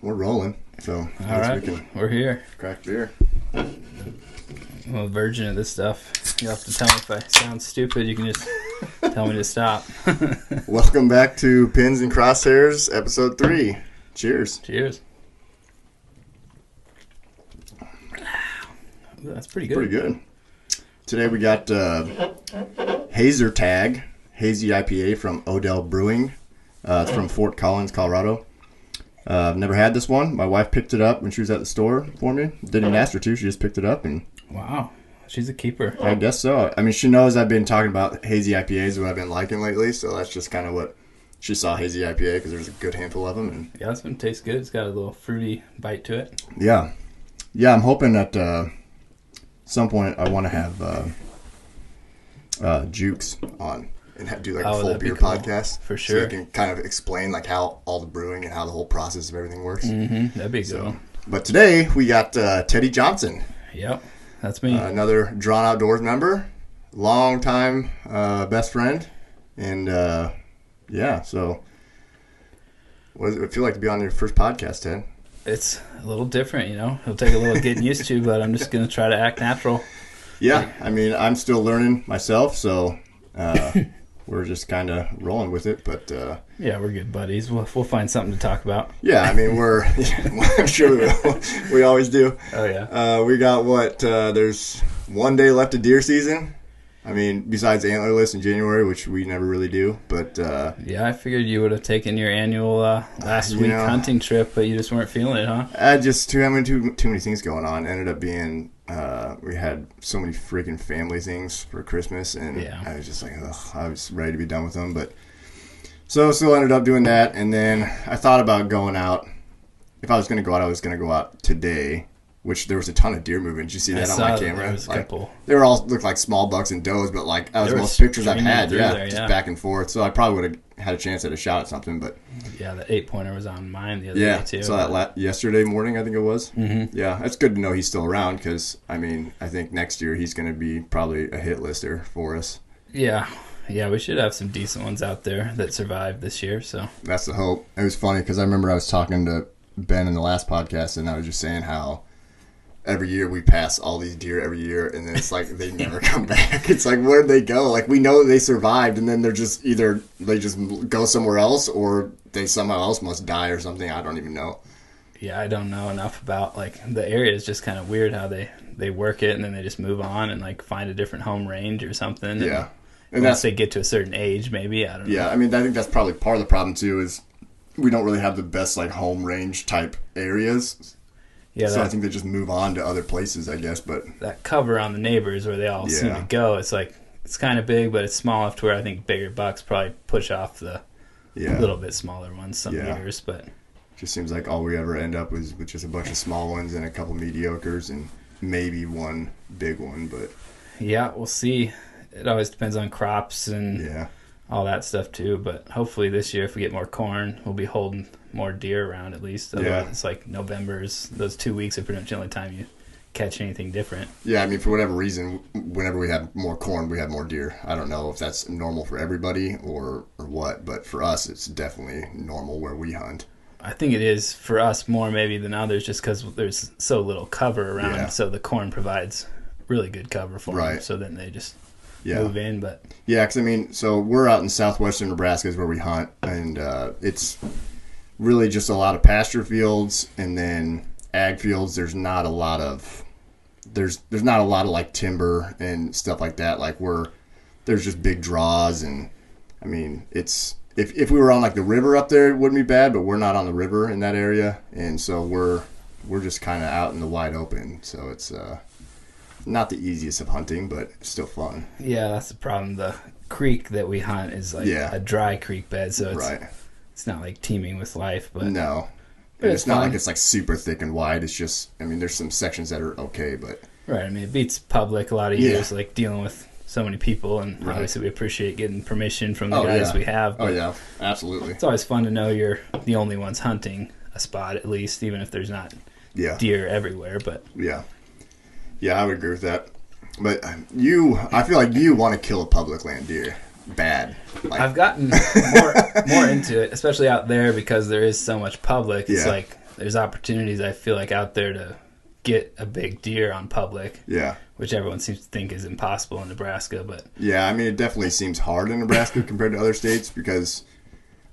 we're rolling. So all right, we're here. Crack beer. I'm a virgin of this stuff. You'll have to tell me if I sound stupid. You can just tell me to stop. Welcome back to Pins and Crosshairs, episode 3. Cheers. Cheers. That's pretty good. Pretty good. Today we got Hazer Tag, hazy IPA from Odell Brewing. It's from Fort Collins, Colorado. I've never had this one. My wife picked it up when she was at the store for me. Didn't even ask her to. She just picked it up. And wow. She's a keeper. I guess so. I mean, she knows I've been talking about hazy IPAs, what I've been liking lately. So that's just kind of what she saw, hazy IPA, because there's a good handful of them. And yeah, this one tastes good. It's got a little fruity bite to it. Yeah. Yeah, I'm hoping at some point I want to have Jukes on and do like a full beer podcast. For sure. So I can kind of explain like how all the brewing and how the whole process of everything works. Mm-hmm. That'd be a good one. But today we got Teddy Johnson. Yep, that's me. Another Drawn Outdoors member, long time best friend. And yeah, so what does it feel like to be on your first podcast, Ted? It's a little different, you know. It'll take a little getting used to, but I'm just going to try to act natural. Yeah, I mean, I'm still learning myself, so we're just kind of rolling with it. But yeah, we're good buddies. We'll find something to talk about. Yeah, I mean, I'm sure we will. We always do. Oh, yeah. We got there's 1 day left of deer season. I mean, besides antlerless in January, which we never really do, but yeah, I figured you would have taken your annual last week hunting trip, but you just weren't feeling it, huh? I just too many things going on. Ended up being we had so many freaking family things for Christmas, and yeah. I was just like, ugh, I was ready to be done with them, but so still ended up doing that, and then I thought about going out. If I was going to go out, I was going to go out today. Which there was a ton of deer moving. Did you see that on my camera? There was a couple. They were all looked like small bucks and does, but like that was the most pictures I've had. Yeah, just back and forth. So I probably would have had a chance at a shot at something, but yeah, the 8-pointer was on mine the other day too. Yeah, saw that yesterday morning, I think it was. Mm-hmm. Yeah, it's good to know he's still around because I mean I think next year he's going to be probably a hit lister for us. Yeah, we should have some decent ones out there that survived this year. So that's the hope. It was funny because I remember I was talking to Ben in the last podcast, and I was just saying how every year we pass all these deer every year, and then it's like they never come back. It's like, where'd they go? Like, we know they survived, and then they're just either they just go somewhere else or they somehow else must die or something. I don't even know. Yeah, I don't know enough about, like, the area is just kind of weird how they work it, and then they just move on and, like, find a different home range or something. Yeah. And once they get to a certain age, maybe, I don't know. Yeah, I mean, I think that's probably part of the problem, too, is we don't really have the best, like, home range type areas. Yeah, so I think they just move on to other places, I guess. But that cover on the neighbors where they all seem to go, it's like it's kind of big, but it's small enough to where I think bigger bucks probably push off the little bit smaller ones some years. But it just seems like all we ever end up with just a bunch of small ones and a couple mediocres and maybe one big one. But yeah, we'll see. It always depends on crops and all that stuff too. But hopefully this year, if we get more corn, we'll be holding more deer around at least. Otherwise, it's like November's, those 2 weeks are pretty much the only time you catch anything different. Yeah, I mean, for whatever reason, whenever we have more corn, we have more deer. I don't know if that's normal for everybody or what, but for us, it's definitely normal where we hunt. I think it is for us more maybe than others just because there's so little cover around, so the corn provides really good cover for them, so then they just move in. But yeah, because I mean, so we're out in southwestern Nebraska is where we hunt, and it's really just a lot of pasture fields and then ag fields. There's not a lot of like timber and stuff like that. Like there's just big draws, and I mean it's if we were on like the river up there, it wouldn't be bad, but we're not on the river in that area, and so we're just kind of out in the wide open. So it's not the easiest of hunting, but still fun. Yeah, that's the problem. The creek that we hunt is like a dry creek bed, so it's not like teeming with life, but no, and it's not like it's like super thick and wide. It's just, I mean, there's some sections that are okay, but right. I mean, it beats public a lot of years, like dealing with so many people, and obviously we appreciate getting permission from the guys we have. Oh yeah, absolutely. It's always fun to know you're the only ones hunting a spot, at least, even if there's not deer everywhere. But yeah, I would agree with that. But I feel like you want to kill a public land deer. Bad. I've gotten more into it, especially out there because there is so much public. It's like there's opportunities I feel like out there to get a big deer on public. Yeah. Which everyone seems to think is impossible in Nebraska, but yeah, I mean, it definitely seems hard in Nebraska compared to other states because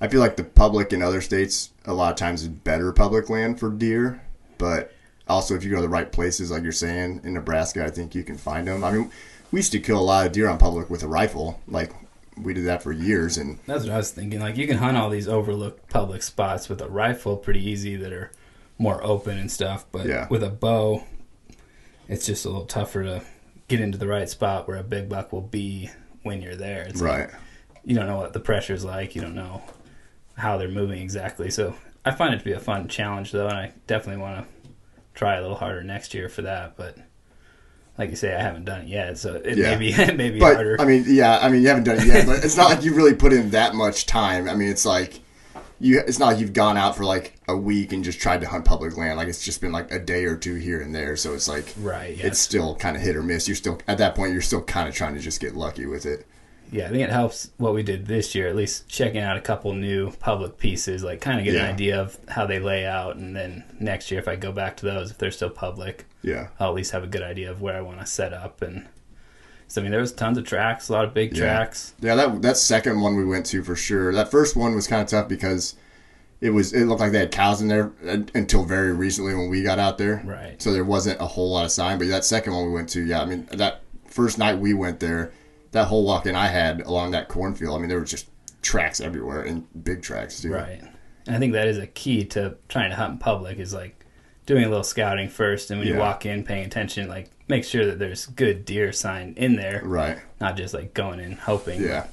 I feel like the public in other states a lot of times is better public land for deer, but also if you go to the right places, like you're saying, in Nebraska, I think you can find them. I mean, we used to kill a lot of deer on public with a rifle. Like, we did that for years. And that's what I was thinking. Like, you can hunt all these overlooked public spots with a rifle pretty easy that are more open and stuff, but with a bow, it's just a little tougher to get into the right spot where a big buck will be when you're there. It's right. Like, you don't know what the pressure's like. You don't know how they're moving exactly. So I find it to be a fun challenge, though, and I definitely want to try a little harder next year for that. But like you say, I haven't done it yet, so it may be harder. I mean, you haven't done it yet, but it's not like you really put in that much time. I mean, it's like it's not like you've gone out for like a week and just tried to hunt public land. Like, it's just been like a day or two here and there. So it's like, right, it's still kind of hit or miss. You're still, at that point, you're still kind of trying to just get lucky with it. Yeah, I think it helps what we did this year, at least checking out a couple new public pieces, like kind of get an idea of how they lay out. And then next year, if I go back to those, if they're still public, I'll at least have a good idea of where I want to set up. And so, I mean, there was tons of tracks, a lot of big tracks. Yeah, that second one we went to for sure. That first one was kind of tough because it looked like they had cows in there until very recently when we got out there. Right. So there wasn't a whole lot of sign. But that second one we went to, I mean, that first night we went there, that whole walk-in I had along that cornfield, I mean, there were just tracks everywhere and big tracks too. Right. And I think that is a key to trying to hunt in public is like doing a little scouting first, and when you walk in, paying attention, like make sure that there's good deer sign in there. Right. Not just like going in hoping. Yeah.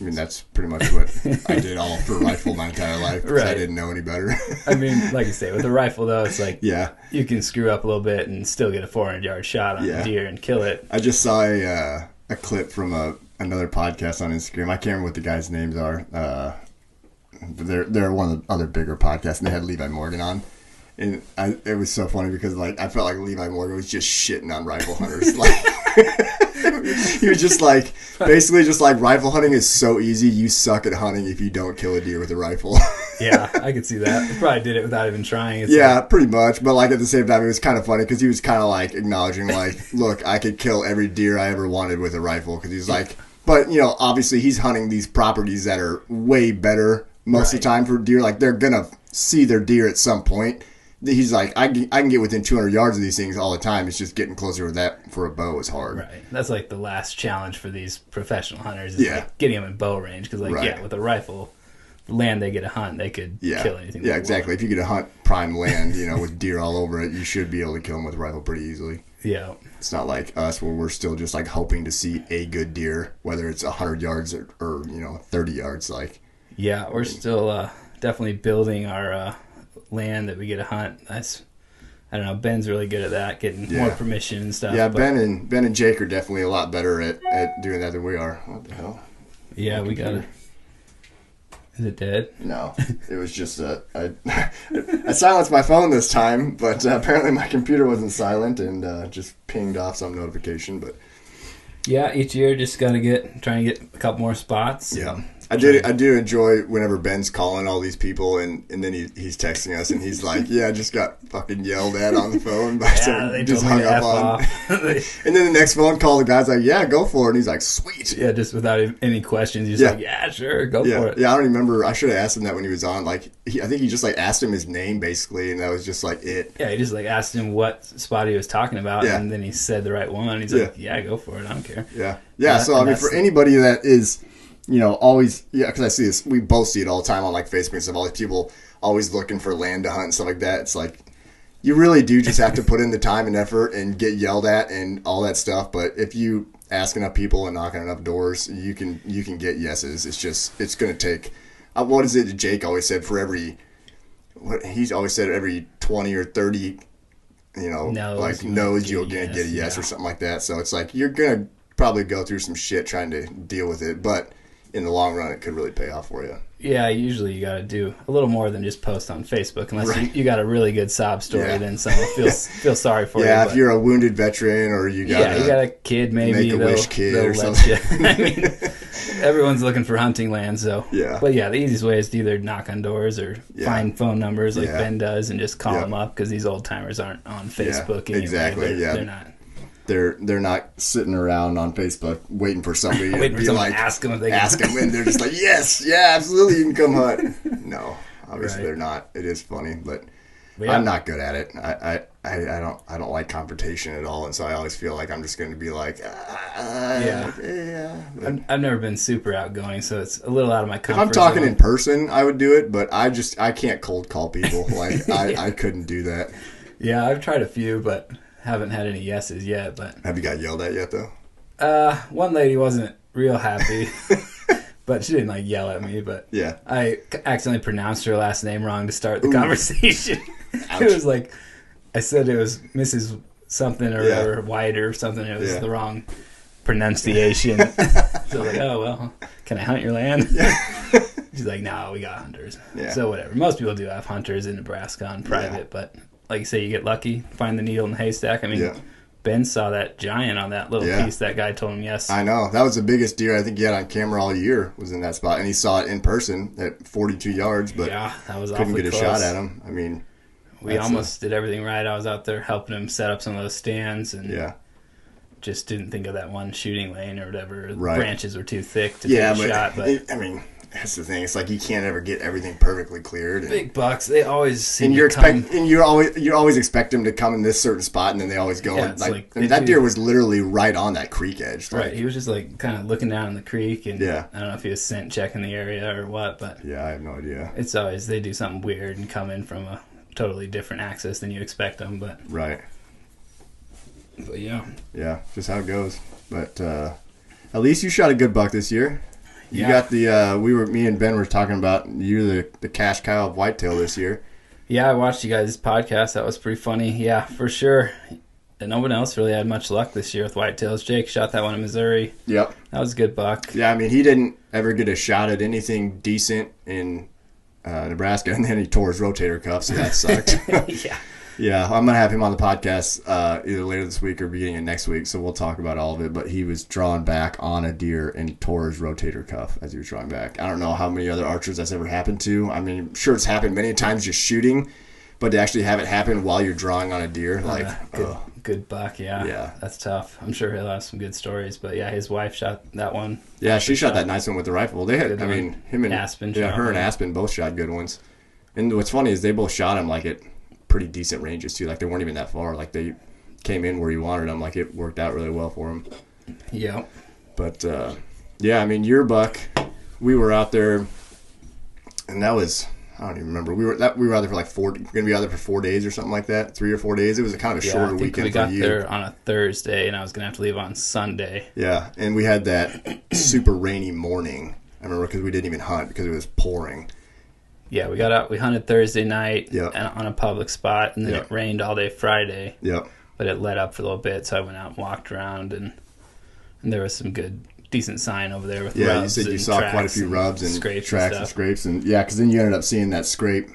I mean, that's pretty much what I did all for rifle my entire life because I didn't know any better. I mean, like you say, with a rifle though, it's like you can screw up a little bit and still get a 400-yard shot on a deer and kill it. I just saw a clip from another podcast on Instagram. I can't remember what the guys' names are. They're one of the other bigger podcasts, and they had Levi Morgan on. And it was so funny because like I felt like Levi Morgan was just shitting on rifle hunters. Like he was just like basically just like rifle hunting is so easy. You suck at hunting if you don't kill a deer with a rifle. Yeah, I could see that. He probably did it without even trying. Pretty much. But like at the same time, it was kind of funny because he was kind of like acknowledging like, look, I could kill every deer I ever wanted with a rifle because he's like, but you know, obviously he's hunting these properties that are way better most of the time for deer. Like they're gonna see their deer at some point. He's like, I can get within 200 yards of these things all the time. It's just getting closer with that for a bow is hard. Right. That's like the last challenge for these professional hunters is like getting them in bow range. Because like, with a rifle, the land they get to hunt, they could kill anything. Yeah, exactly. If you get to hunt prime land, you know, with deer all over it, you should be able to kill them with a rifle pretty easily. Yeah. It's not like us where we're still just like hoping to see a good deer, whether it's 100 yards or you know, 30 yards. Like. Yeah, we're still definitely building our land that we get to hunt. I don't know, Ben's really good at that, getting more permission and stuff. Yeah, Ben and Jake are definitely a lot better at doing that than we are. What the hell? Yeah, we got it. Is it dead? No, it was just I silenced my phone this time, but apparently my computer wasn't silent and just pinged off some notification. But yeah, each year just got to trying to get a couple more spots. Yeah. I do enjoy whenever Ben's calling all these people and then he's texting us and he's like, yeah, I just got fucking yelled at on the phone by someone they just hung up on. And then the next phone call, the guy's like, yeah, go for it. And he's like, sweet. Yeah, just without any questions. He's like, yeah, sure, go for it. Yeah, I don't remember. I should have asked him that when he was on. Like, I think he just like asked him his name basically, and that was just like it. Yeah, he just like asked him what spot he was talking about, and then he said the right one. He's like, yeah, go for it. I don't care. Yeah. So I mean, for anybody that is, you know, always, because I see this, we both see it all the time on like Facebook and stuff. All these people always looking for land to hunt and stuff like that. It's like you really do just have to put in the time and effort and get yelled at and all that stuff. But if you ask enough people and knock on enough doors, you can get yeses. It's going to take. What is it? Jake always said he's always said every 20 or 30, you know, no's you're going to get a yes or something like that. So it's like you're going to probably go through some shit trying to deal with it, but in the long run, it could really pay off for you. Yeah, usually you got to do a little more than just post on Facebook, unless you got a really good sob story. Then someone feel sorry for you. Yeah, if you're a wounded veteran or you got a kid, maybe Make-A-Wish kid they'll or something. I mean, everyone's looking for hunting land, so. Yeah. But yeah, the easiest way is to either knock on doors or find phone numbers like Ben does and just call them up, because these old timers aren't on Facebook anyway. Exactly, They're not. They're not sitting around on Facebook waiting for somebody to waiting for be someone like, to ask them if they ask them, and they're just like, yes, yeah, absolutely, you can come hunt. No, obviously they're not. It is funny, but I'm not good at it. I don't like confrontation at all, and so I always feel like I'm just going to be like, I've never been super outgoing, so it's a little out of my comfort zone. If I'm talking zone. in person, I would do it, but I can't cold call people. Like I couldn't do that. Yeah, I've tried a few, but haven't had any yeses yet. But have you got yelled at yet though? One lady wasn't real happy. But she didn't like yell at me, but I accidentally pronounced her last name wrong to start the conversation. It was like, I said it was Mrs. something or whatever, White or something. It was the wrong pronunciation. So I was like, oh, well, can I hunt your land? She's like, no, we got hunters. So whatever. Most people do have hunters in Nebraska on private, but like you say, you get lucky, find the needle in the haystack. I mean, Ben saw that giant on that little piece that guy told him yes. I know. That was the biggest deer I think he had on camera all year, was in that spot. And he saw it in person at 42 yards, but that was couldn't get close. A shot at him. I mean, we almost did everything right. I was out there helping him set up some of those stands, and just didn't think of that one shooting lane or whatever. The branches were too thick to take a shot. But I mean, that's the thing. It's like you can't ever get everything perfectly cleared. Big bucks, they always seem and you always expect them to come in this certain spot, and then they always go. That deer was literally right on that creek edge. Right, he was just like kind of looking down in the creek, and I don't know if he was scent checking the area or what, but I have no idea. It's always they do something weird and come in from a totally different axis than you expect them, but just how it goes. But at least you shot a good buck this year. You got the me and Ben were talking about you're the cash cow of whitetail this year. Yeah, I watched you guys' podcast. That was pretty funny. Yeah, for sure. And no one else really had much luck this year with whitetails. Jake shot that one in Missouri. Yep. That was a good buck. Yeah, I mean, he didn't ever get a shot at anything decent in Nebraska, and then he tore his rotator cuff, so that sucked. Yeah, I'm going to have him on the podcast either later this week or beginning of next week, so we'll talk about all of it. But he was drawing back on a deer and tore his rotator cuff as he was drawing back. I don't know how many other archers that's ever happened to. I mean, I'm sure it's happened many times just shooting, but to actually have it happen while you're drawing on a deer, good buck, yeah. That's tough. I'm sure he'll have some good stories. But yeah, his wife shot that one. Yeah, she shot that nice one with the rifle. They had, him and Aspen. Yeah, her and Aspen both shot good ones. And what's funny is they both shot him like at pretty decent ranges too. Like they weren't even that far. Like they came in where you wanted them. Like it worked out really well for them. Yeah. But I mean, your buck, we were out there, and that was, I don't even remember. We were out there for like going to be out there for 4 days or something like that. 3 or 4 days. It was a kind of a shorter weekend for you. We got there on a Thursday, and I was going to have to leave on Sunday. Yeah, and we had that super rainy morning. I remember because we didn't even hunt because it was pouring. Yeah, we got out. We hunted Thursday night on a public spot, and then it rained all day Friday. Yep. But it let up for a little bit, so I went out and walked around, and there was some decent sign over there with rubs. You said you saw quite a few rubs and scrapes tracks and scrapes, and because then you ended up seeing that scrape,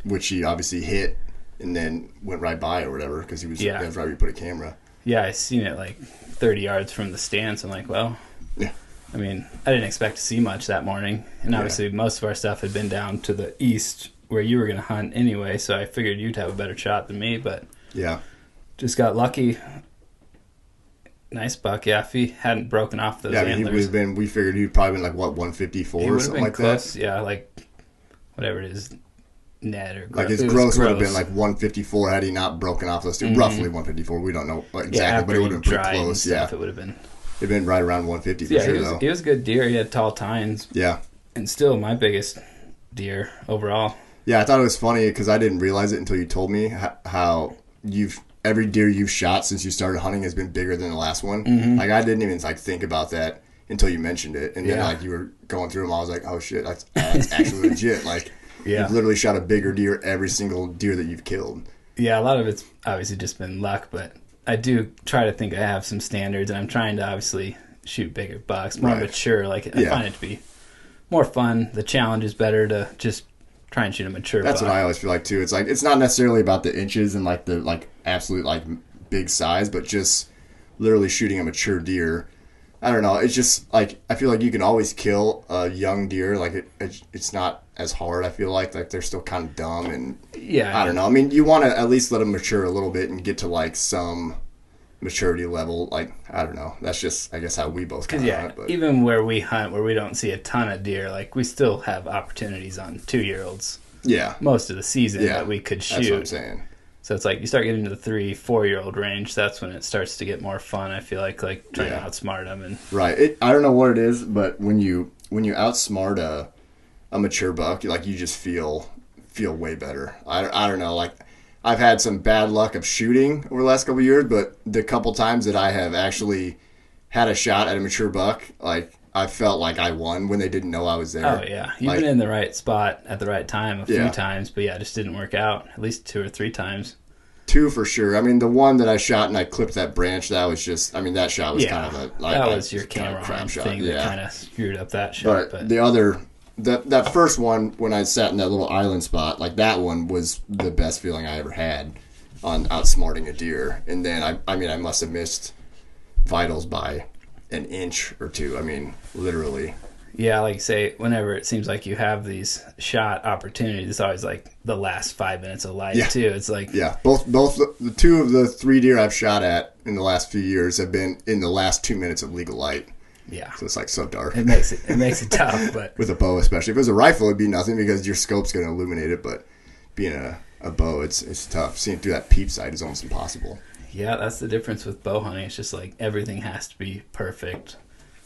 which he obviously hit, and then went right by or whatever because he was that was right where you put a camera. Yeah, I seen it like 30 yards from the stand, so I'm like, well. Yeah. I mean, I didn't expect to see much that morning, and obviously most of our stuff had been down to the east where you were going to hunt anyway, so I figured you'd have a better shot than me, but just got lucky. Nice buck, if he hadn't broken off those antlers. We figured he'd probably been like, 154 or something like close, that? Yeah, like whatever it is, net or gross. Like his gross would have been like 154 had he not broken off those two. Mm-hmm. Roughly 154, we don't know exactly, but it would have been pretty close. It would have been... It'd been right around 150 for sure, though. He was a good deer. He had tall tines. Yeah. And still my biggest deer overall. Yeah, I thought it was funny because I didn't realize it until you told me how every deer you've shot since you started hunting has been bigger than the last one. Mm-hmm. Like, I didn't even think about that until you mentioned it. And then you were going through them, I was like, oh, shit, that's actually legit. Like, you've literally shot a bigger deer every single deer that you've killed. Yeah, a lot of it's obviously just been luck, but I do try to think I have some standards, and I'm trying to obviously shoot bigger bucks, more mature. Like I find it to be more fun. The challenge is better to just try and shoot a mature buck. That's what I always feel like too. It's like it's not necessarily about the inches and like the absolute big size, but just literally shooting a mature deer. I don't know. It's just like I feel like you can always kill a young deer. Like it's not as hard. I feel like they're still kind of dumb and yeah. I don't know. I mean, you want to at least let them mature a little bit and get to like some maturity level. Like I don't know. That's just I guess how we both kind of hunt. But even where we hunt, where we don't see a ton of deer, like we still have opportunities on 2-year-olds. Yeah. Most of the season that we could shoot. That's what I'm saying. So it's like you start getting into the 3-4-year-old range. That's when it starts to get more fun. I feel like trying to outsmart them and right. I don't know what it is, but when you outsmart a mature buck, you just feel way better. I don't know. Like I've had some bad luck of shooting over the last couple of years, but the couple times that I have actually had a shot at a mature buck, like I felt like I won when they didn't know I was there. Oh yeah, you've been in the right spot at the right time a few times, but it just didn't work out. At least 2 or 3 times. 2 for sure. I mean, the one that I shot and I clipped that branch, that was just. I mean, that shot was kind of that was your camera arm thing that kind of screwed up that shot. But the other, that first one when I sat in that little island spot, like that one was the best feeling I ever had on outsmarting a deer. And then I mean, I must have missed vitals by an inch or 2. I mean, literally. Yeah, like you say, whenever it seems like you have these shot opportunities, it's always like the last 5 minutes of life too. It's like both the 2 of the 3 deer I've shot at in the last few years have been in the last 2 minutes of legal light. Yeah, so it's like so dark. It makes it tough, but with a bow especially. If it was a rifle, it'd be nothing because your scope's going to illuminate it. But being a bow, it's tough. Seeing through that peep sight is almost impossible. Yeah, that's the difference with bow hunting. It's just like everything has to be perfect.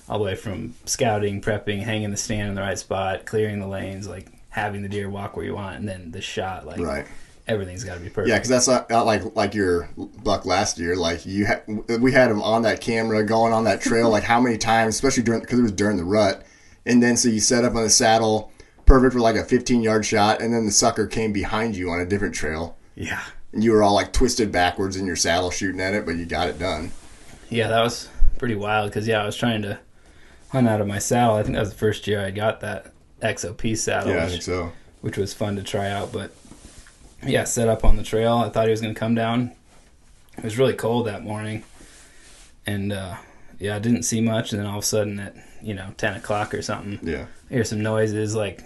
All the way from scouting, prepping, hanging the stand in the right spot, clearing the lanes, like having the deer walk where you want, and then the shot, like everything's got to be perfect. Yeah, because that's not like your buck last year. Like we had him on that camera, going on that trail, like how many times, especially because it was during the rut, and then so you set up on the saddle, perfect for like a 15-yard shot, and then the sucker came behind you on a different trail. Yeah, and you were all like twisted backwards in your saddle shooting at it, but you got it done. Yeah, that was pretty wild because I was trying to hunt out of my saddle. I think that was the first year I got that XOP saddle. Yeah, I think so. Which was fun to try out, but set up on the trail. I thought he was going to come down. It was really cold that morning, and I didn't see much. And then all of a sudden at 10 o'clock or something, I hear some noises like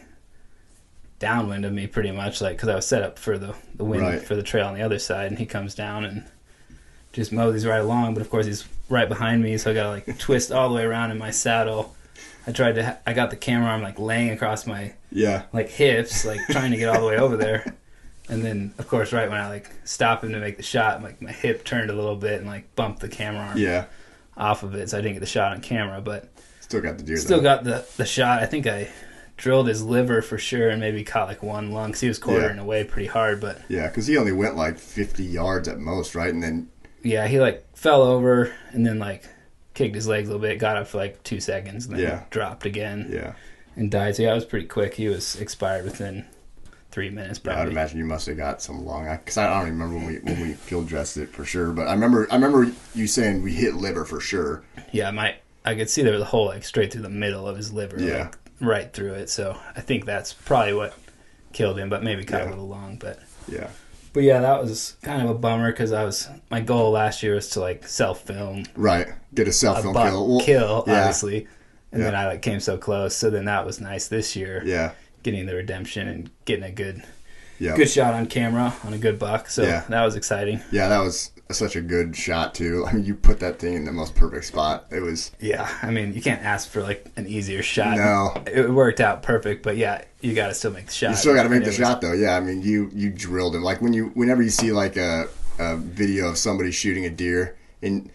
downwind of me, pretty much, like because I was set up for the wind for the trail on the other side, and he comes down and just mows right along. But of course he's right behind me, so I gotta like twist all the way around in my saddle. I got the camera arm like laying across my like hips, like trying to get all the way over there. And then of course right when I like stop him to make the shot, like my hip turned a little bit and like bumped the camera arm off of it, so I didn't get the shot on camera. But still got the deer. Got the shot. I think I drilled his liver for sure and maybe caught like one lung because he was quartering away pretty hard. But because he only went like 50 yards at most, right? And then he like fell over and then like kicked his legs a little bit, got up for like 2 seconds, and then dropped again and died. So it was pretty quick. He was expired within 3 minutes probably. I'd imagine you must have got some lung, because I don't even remember when we field dressed it for sure, but I remember you saying we hit liver for sure. Yeah, I could see there was a hole like straight through the middle of his liver, like right through it. So I think that's probably what killed him, but maybe caught a little lung. But But that was kind of a bummer because my goal last year was to like self-film. Right. Get a self-film kill, obviously. And then I like came so close. So then that was nice this year. Yeah. Getting the redemption and getting a good shot on camera on a good buck. So that was exciting. Yeah, that was such a good shot too. I mean, you put that thing in the most perfect spot. It was. Yeah, I mean, you can't ask for like an easier shot. No, it worked out perfect. But you got to still make the shot. You still got to make the shot though. Yeah, I mean, you drilled him. Like whenever you see like a video of somebody shooting a deer, and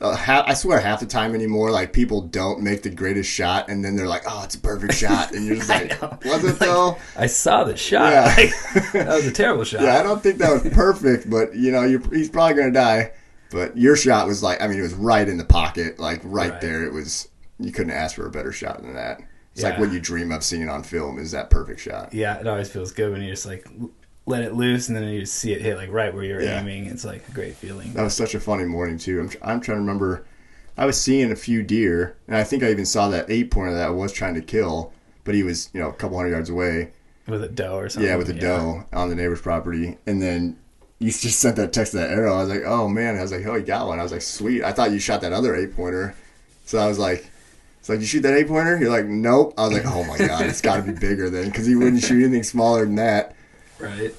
I swear half the time anymore, like people don't make the greatest shot, and then they're like, "Oh, it's a perfect shot," and you're just like, "Was it though?" I saw the shot. Yeah. That was a terrible shot. Yeah, I don't think that was perfect, but he's probably gonna die. But your shot was like, I mean, it was right in the pocket, like right there. It was. You couldn't ask for a better shot than that. It's like what you dream of seeing on film is that perfect shot. Yeah, it always feels good when you just like let it loose and then you just see it hit like right where you're aiming. It's like a great feeling. That was such a funny morning too. I'm trying to remember. I was seeing a few deer, and I think I even saw that 8-pointer that I was trying to kill, but he was a couple hundred yards away with a doe or something. Yeah, with a doe on the neighbor's property, and then you just sent that text to that arrow. I was like, oh man. I was like, oh, he got one. I was like, sweet. I thought you shot that other 8-pointer, so I was like, It's like, you shoot that 8-pointer? You're like, nope. I was like, oh my God, it's got to be bigger then, because he wouldn't shoot anything smaller than that. Right.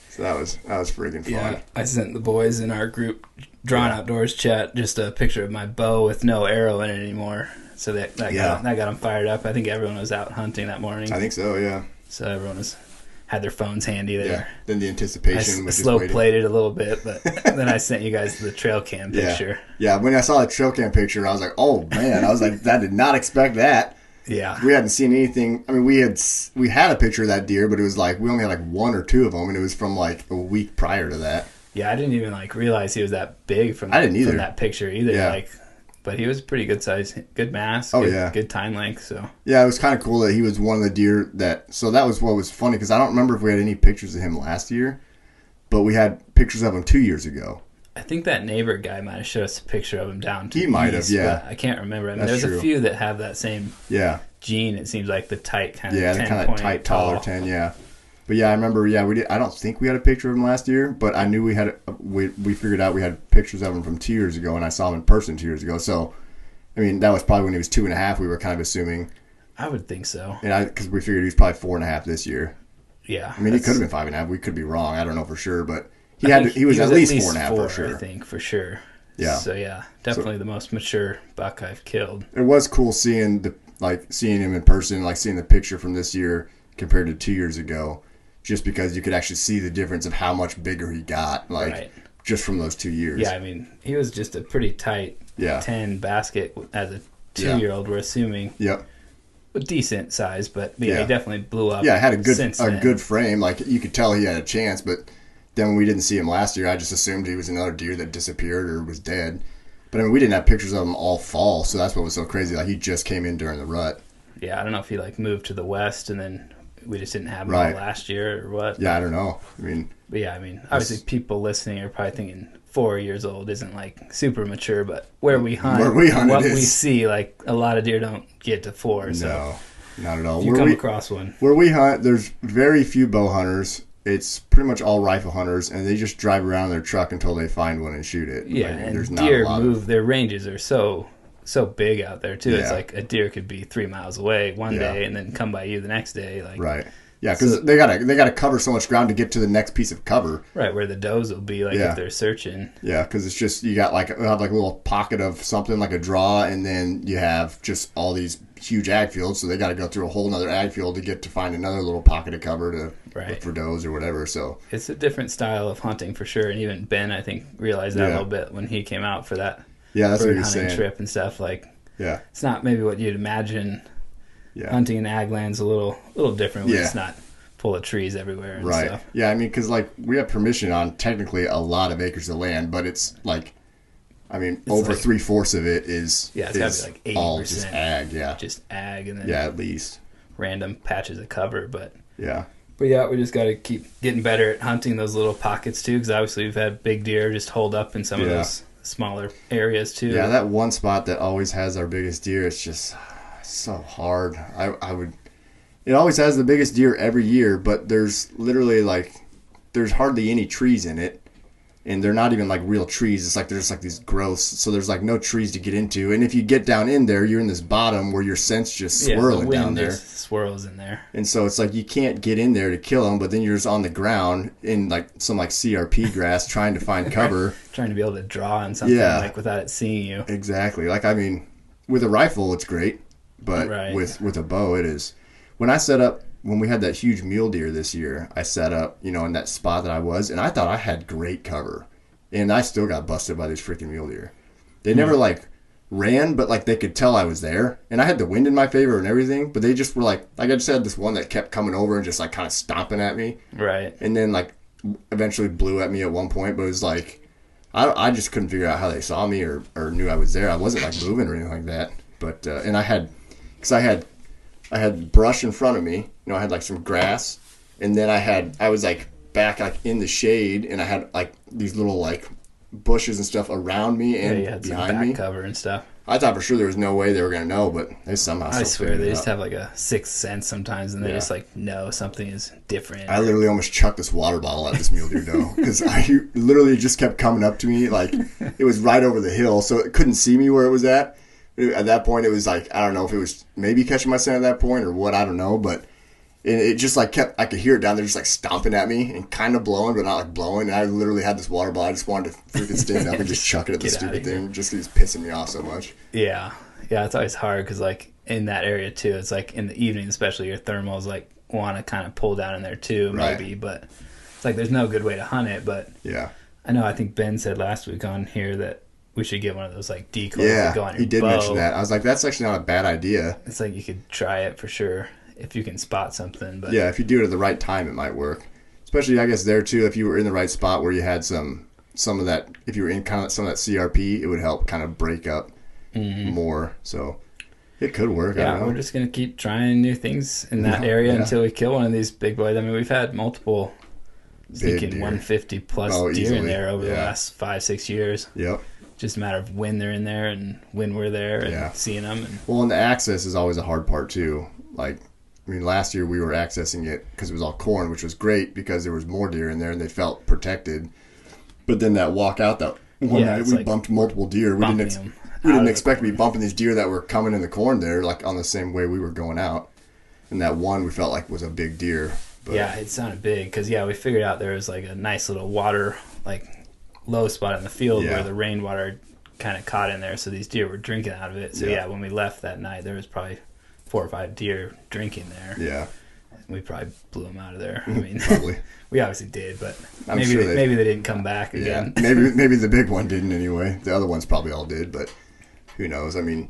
So that was freaking fun. Yeah, I sent the boys in our group Drawn Outdoors chat just a picture of my bow with no arrow in it anymore. So that got them fired up. I think everyone was out hunting that morning. I think so, yeah. So everyone had their phones handy there. Yeah. Then the anticipation was slow played it a little bit, but then I sent you guys the trail cam picture. Yeah, when I saw the trail cam picture, I was like, oh man, I was like, I did not expect that. Yeah. We hadn't seen anything. I mean, we had a picture of that deer, but it was like, we only had like 1 or 2 of them, and it was from like a week prior to that. Yeah, I didn't even like realize he was that big from I didn't either. From that picture either. Yeah. Like, but he was pretty good size, good mass, good time length. So yeah, it was kind of cool that he was one of the deer that. So that was what was funny, because I don't remember if we had any pictures of him last year, but we had pictures of him 2 years ago. I think that neighbor guy might have showed us a picture of him down to He might have, yeah. I can't remember. I mean, That's there's true. a few that have that same gene. It seems like the tight kind of 10 the kind of point tight, tall. taller 10, yeah. But yeah, I remember. Yeah, we did. I don't think we had a picture of him last year, but I knew we had. We figured out we had pictures of him from 2 years ago, and I saw him in person 2 years ago. So, I mean, that was probably when he was 2.5. We were kind of assuming. I would think so. And because we figured he was probably 4.5 this year. Yeah, I mean, he could have been 5.5. We could be wrong. I don't know for sure, but he was at least 4.5 for sure. I think for sure. Yeah. So yeah, definitely the most mature buck I've killed. It was cool seeing him in person, like seeing the picture from this year compared to 2 years ago, just because you could actually see the difference of how much bigger he got, just from those 2 years. Yeah, I mean, he was just a pretty tight 10 basket as a 2-year-old. We're assuming. Yep. A decent size, but he definitely blew up. Yeah, had a good frame. Like, you could tell he had a chance, but then when we didn't see him last year, I just assumed he was another deer that disappeared or was dead. But I mean, we didn't have pictures of him all fall, so that's what was so crazy. Like, he just came in during the rut. Yeah, I don't know if he moved to the west and then we just didn't have him all last year or what. Yeah, I don't know. I mean, but yeah, I mean, obviously people listening are probably thinking 4 years old isn't like super mature, but where we hunt, what we see, like a lot of deer don't get to 4. So no, not at all. If you come across one where we hunt, there's very few bow hunters. It's pretty much all rifle hunters, and they just drive around in their truck until they find one and shoot it. Yeah, and there's deer move. Their ranges are so big out there too. Yeah. It's like a deer could be 3 miles away one day and then come by you the next day. Like right. Yeah, because they gotta cover so much ground to get to the next piece of cover. Right, where the does will be, if they're searching. Yeah, because it's just you have a little pocket of something like a draw, and then you have just all these huge ag fields. So they got to go through a whole other ag field to find another little pocket of cover to look for does or whatever. So it's a different style of hunting for sure. And even Ben, I think, realized that a little bit when he came out for that that's bird what he's hunting saying. Trip and stuff. It's not maybe what you'd imagine. Yeah. Hunting in ag land's a little different when it's not full of trees everywhere and stuff. Yeah, I mean, because we have permission on technically a lot of acres of land, but it's over 3/4 of it is it's gotta be 80% all just ag. Yeah, just ag, and then at least random patches of cover. But yeah, we just got to keep getting better at hunting those little pockets too, because obviously we've had big deer just hold up in some of those smaller areas too. Yeah, that one spot that always has our biggest deer, it's just so hard. It always has the biggest deer every year, but there's literally there's hardly any trees in it, and they're not even real trees. It's there's these growths, so there's no trees to get into. And if you get down in there, you're in this bottom where your scent's just swirling down there. Swirls in there, and so it's you can't get in there to kill them, but then you're just on the ground in some CRP grass trying to find cover, trying to be able to draw on something without it seeing you. Exactly. I mean, with a rifle, it's great, but with a bow, it is. When we had that huge mule deer this year, I set up, in that spot that I was, and I thought I had great cover. And I still got busted by these freaking mule deer. They never, ran, but, they could tell I was there. And I had the wind in my favor and everything, but they just were, I just had this one that kept coming over and just, kind of stomping at me. Right. And then, eventually blew at me at one point, but it was, I just couldn't figure out how they saw me or knew I was there. I wasn't, moving or anything like that. But, and I had brush in front of me. I had some grass, and then I was back in the shade, and I had these little bushes and stuff around me and you had behind some back me. Cover and stuff. I thought for sure there was no way they were gonna know, but they somehow. I swear they just have a sixth sense sometimes, and they just know something is different. I literally almost chucked this water bottle at this mule deer though, because I literally just kept coming up to me it was right over the hill, so it couldn't see me where it was at. At that point, it was like, I don't know if it was maybe catching my scent at that point or what, I don't know, but it just like I could hear it down there just like stomping at me and kind of blowing, but not like blowing. And I literally had this water bottle. I just wanted to freaking stand up and just chuck it at the stupid thing just because it's pissing me off so much. Yeah. Yeah, it's always hard because like in that area too, it's like in the evening, especially your thermals like want to kind of pull down in there too, maybe, but it's like there's no good way to hunt it. But yeah, I think Ben said last week on here that we should get one of those like decoys that go on your he did bow. mention that. I was like, that's actually not a bad idea. It's like you could try it for sure if you can spot something. But yeah, if you do it at the right time, it might work. Especially, I guess, there too, if you were in the right spot where you had some of that, if you were in kind of some of that CRP, it would help kind of break up more. So it could work. Yeah, I don't know. we're just going to keep trying new things in that area until we kill one of these big boys. I mean, we've had multiple, thinking 150 plus deer easily. in there over the last 5-6 years. Yep. Just a matter of when they're in there and when we're there and seeing them. And the access is always a hard part too. Like, I mean, last year we were accessing it because it was all corn, which was great because there was more deer in there and they felt protected. But then that walk out, that one night we bumped multiple deer. We didn't expect to be bumping these deer that were coming in the corn there, like on the same way we were going out. And that one we felt like was a big deer. But yeah, it sounded big because we figured out there was like a nice little water, like low spot in the field where the rainwater kind of caught in there, so these deer were drinking out of it. So when we left that night, there was probably 4 or 5 deer drinking there. Yeah, we probably blew them out of there. I mean, probably we obviously did, but maybe they didn't come back again. Yeah, maybe the big one didn't anyway. The other ones probably all did, but who knows? I mean,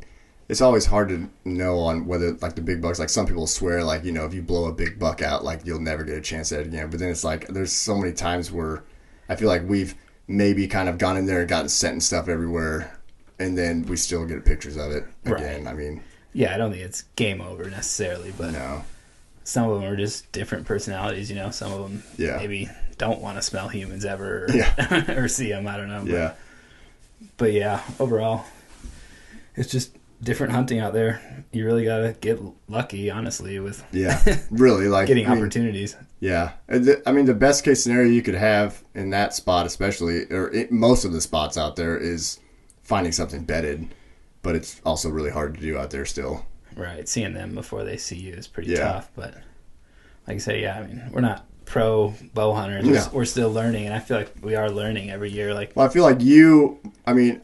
it's always hard to know on whether like the big bucks. Like some people swear, like if you blow a big buck out, like you'll never get a chance at it again. But then it's like there's so many times where I feel like we've maybe kind of gone in there and gotten scent and stuff everywhere, and then we still get pictures of it again. Right. I mean, yeah, I don't think it's game over necessarily, but some of them are just different personalities. Some of them maybe don't want to smell humans ever, or see them. I don't know. But yeah, overall, it's just different hunting out there. You really gotta get lucky, honestly, with really like getting opportunities. Yeah, I mean, the best case scenario you could have in that spot, especially, or most of the spots out there, is finding something bedded, but it's also really hard to do out there still. Right, seeing them before they see you is pretty tough. But like I say, I mean, we're not pro bow hunters. No. We're still learning, and I feel like we are learning every year. Well, I feel like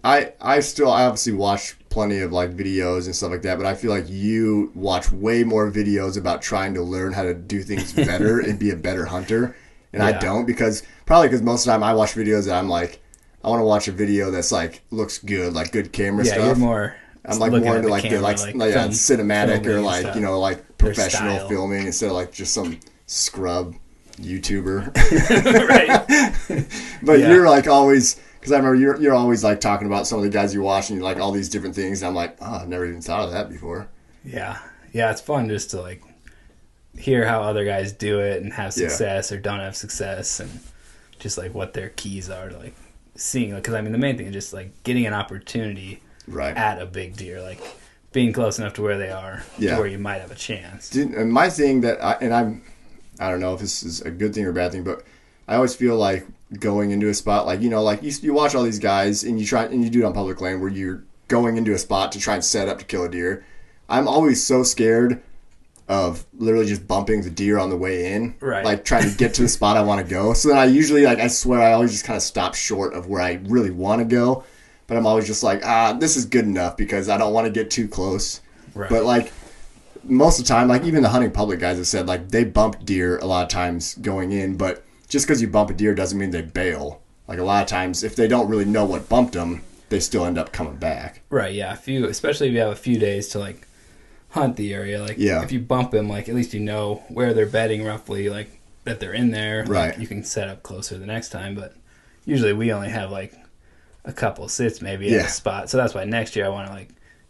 I obviously watch plenty of like videos and stuff like that, but I feel like you watch way more videos about trying to learn how to do things better and be a better hunter, and I don't, because most of the time I watch videos that I'm like, I want to watch a video that's like looks good, like good camera stuff. You're more. I'm like more into like the cinematic or like stuff. Like professional filming instead of like just some scrub YouTuber. Right. But you're like always, because I remember you're always like talking about some of the guys you watch and like all these different things, and I'm like, I've never even thought of that before. Yeah, it's fun just to like hear how other guys do it and have success or don't have success, and just like what their keys are to like seeing. Because I mean, the main thing is just like getting an opportunity at a big deer, like being close enough to where they are to where you might have a chance. And my thing that I don't know if this is a good thing or a bad thing, but I always feel like going into a spot, like, like you watch all these guys and you try and you do it on public land where you're going into a spot to try and set up to kill a deer. I'm always so scared of literally just bumping the deer on the way in, like trying to get to the spot I want to go. So then I usually, like, I swear I always just kind of stop short of where I really want to go. But I'm always just like, this is good enough because I don't want to get too close. Right. But like most of the time, like even the hunting public guys have said, like they bump deer a lot of times going in, but just because you bump a deer doesn't mean they bail. Like a lot of times, if they don't really know what bumped them, they still end up coming back. Right. Yeah. Especially if you have a few days to like hunt the area. Like if you bump them, like at least you know where they're bedding roughly, like that they're in there. Right. Like, you can set up closer the next time. But usually we only have like a couple sits maybe at a spot. So that's why next year I want to like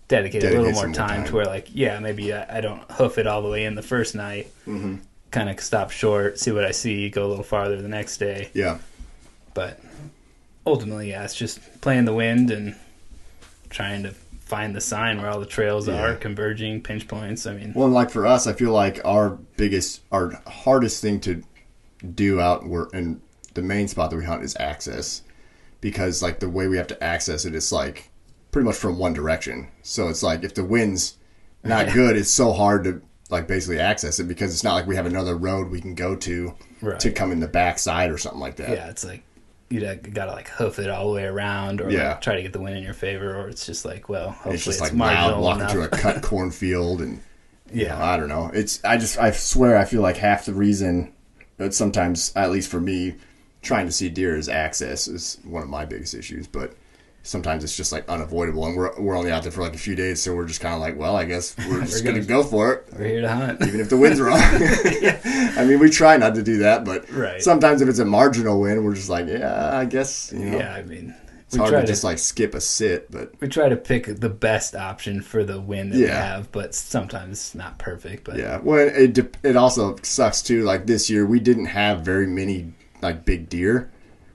dedicate a little more time to where like, maybe I don't hoof it all the way in the first night. Mm-hmm. Kind of stop short, see what I see, go a little farther the next day. Yeah. But ultimately, it's just playing the wind and trying to find the sign where all the trails are, converging, pinch points. I mean, well, and like for us, I feel like our hardest thing to do out in the main spot that we hunt is access, because like the way we have to access it is like pretty much from one direction. So it's like if the wind's not good, it's so hard to like basically access it because it's not like we have another road we can go to come in the backside or something like that. Yeah, it's like you gotta like hoof it all the way around or like try to get the wind in your favor, or it's just like, well, hopefully it's just like loud walking through a cut cornfield and you know, I don't know. I swear I feel like half the reason that sometimes, at least for me, trying to see deer is access is one of my biggest issues, but sometimes it's just like unavoidable, and we're only out there for like a few days, so we're just kind of like, well, I guess we're just gonna go for it. We're here to hunt, even if the wind's wrong. I mean, we try not to do that, but sometimes if it's a marginal wind, we're just like, yeah, I guess. You know, yeah, I mean, it's hard to just like skip a sit, but we try to pick the best option for the wind that we have, but sometimes it's not perfect. But yeah, well, it also sucks too. Like this year, we didn't have very many like big deer.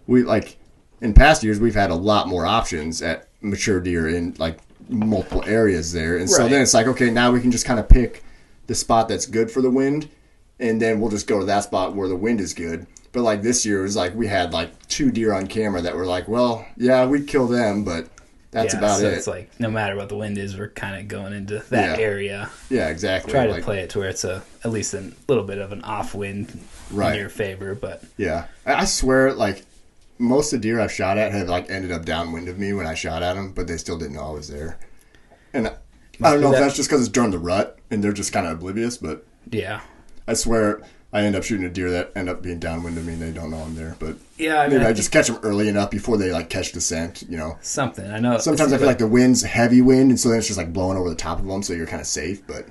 We like. In past years, we've had a lot more options at mature deer in like multiple areas there. And so then it's like, okay, now we can just kind of pick the spot that's good for the wind, and then we'll just go to that spot where the wind is good. But like this year, it was like we had like 2 deer on camera that were like, well, yeah, we'd kill them, but that's about it. It's like no matter what the wind is, we're kind of going into that area. Yeah, exactly. Try to play it to where it's at least a little bit of an off wind in your favor. But yeah, I swear, like, most of the deer I've shot at have like ended up downwind of me when I shot at them, but they still didn't know I was there. And I don't know if that's just because it's during the rut and they're just kind of oblivious, but yeah, I swear I end up shooting a deer that end up being downwind of me and they don't know I'm there. But yeah, I mean, maybe I just catch them early enough before they like catch the scent, you know. Something I know. Sometimes I feel like the wind's heavy wind, and so then it's just like blowing over the top of them, so you're kind of safe. But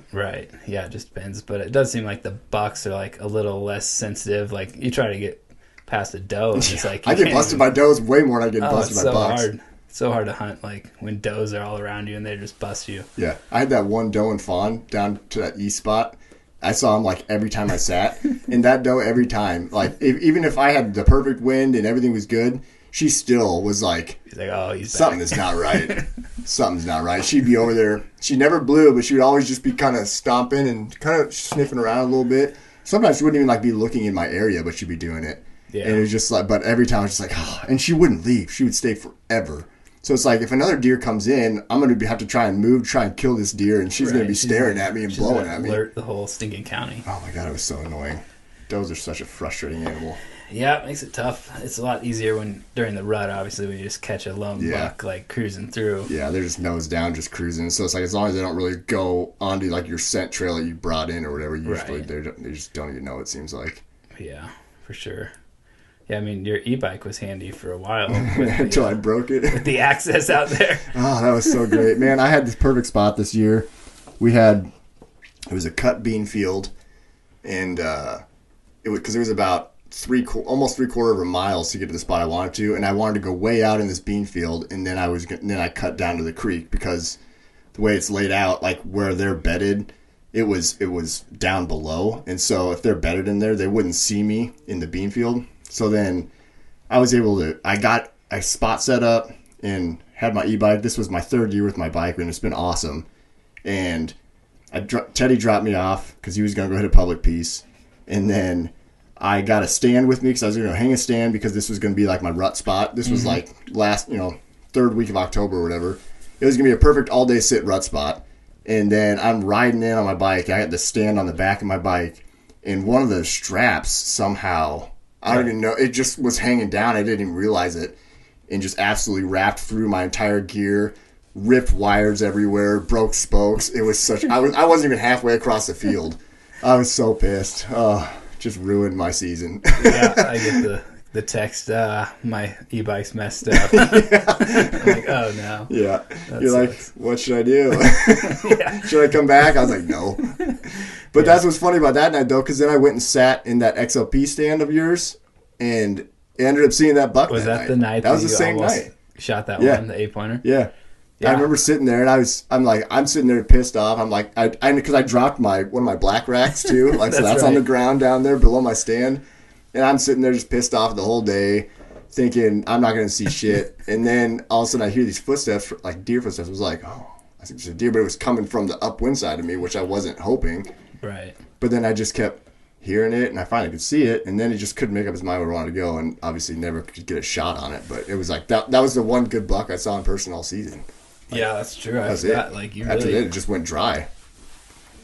yeah, it just depends. But it does seem like the bucks are like a little less sensitive. Like you try to get past a doe, and it's like I get busted by does way more than I get busted by bucks. It's so hard to hunt like when does are all around you and they just bust you. Yeah, I had that one doe and fawn down to that east spot. I saw him like every time I sat, and that doe every time, like even if I had the perfect wind and everything was good, she still was like, he's like, oh, he's something is not right. Something's not right. She'd be over there. She never blew, but she would always just be kind of stomping and kind of sniffing around a little bit. Sometimes she wouldn't even like be looking in my area, but she'd be doing it. Yeah. And it was just like, but every time I was just like, oh, and she wouldn't leave. She would stay forever. So it's like if another deer comes in, I'm going to have to try and kill this deer, and she's going to be staring at me and blowing at me. Alert the whole stinking county. Oh my God, it was so annoying. Does are such a frustrating animal. Yeah, it makes it tough. It's a lot easier when during the rut, obviously, when you just catch a lone buck like cruising through. Yeah, they're just nose down, just cruising. So it's like as long as they don't really go onto like your scent trail that you brought in or whatever, usually they just don't even know. It seems like. Yeah, for sure. Yeah, I mean, your e-bike was handy for a while. Until I broke it. With the access out there. Oh, that was so great. Man, I had this perfect spot this year. It was a cut bean field, and it was about almost 3/4 of a mile to get to the spot I wanted to, and I wanted to go way out in this bean field, and then I cut down to the creek because the way it's laid out, like where they're bedded, it was down below, and so if they're bedded in there, they wouldn't see me in the bean field. So then I was able to, I got a spot set up and had my e-bike. This was my 3rd year with my bike, and it's been awesome. And Teddy dropped me off because he was going to go hit a public piece. And then I got a stand with me because I was going to hang a stand because this was going to be like my rut spot. This was like last, 3rd week of October or whatever. It was going to be a perfect all-day sit rut spot. And then I'm riding in on my bike. I had the stand on the back of my bike, and one of the straps somehow, I don't even know, it just was hanging down. I didn't even realize it, and just absolutely wrapped through my entire gear, ripped wires everywhere, broke spokes. It was I wasn't even halfway across the field. I was so pissed. Oh, just ruined my season. Yeah, I get the text, my e-bike's messed up. I'm like, oh no. Yeah. You're like, what should I do? Should I come back? I was like, no. But that's what's funny about that night, though, because then I went and sat in that XLP stand of yours, and ended up seeing that buck. Was that the night? That was the same night. Shot that one, the 8-pointer? Yeah. I remember sitting there, and I'm sitting there pissed off. I'm like, because I dropped one of my black racks too, like so that's on the ground down there below my stand, and I'm sitting there just pissed off the whole day, thinking I'm not going to see shit. And then all of a sudden I hear these footsteps, like deer footsteps. I was like, oh, I think it's a deer, but it was coming from the upwind side of me, which I wasn't hoping. Right. But then I just kept hearing it, and I finally could see it, and then he just couldn't make up his mind where he wanted to go, and obviously never could get a shot on it. But it was like that was the one good buck I saw in person all season. Yeah, that's true. That's it. Like, after that, it just went dry.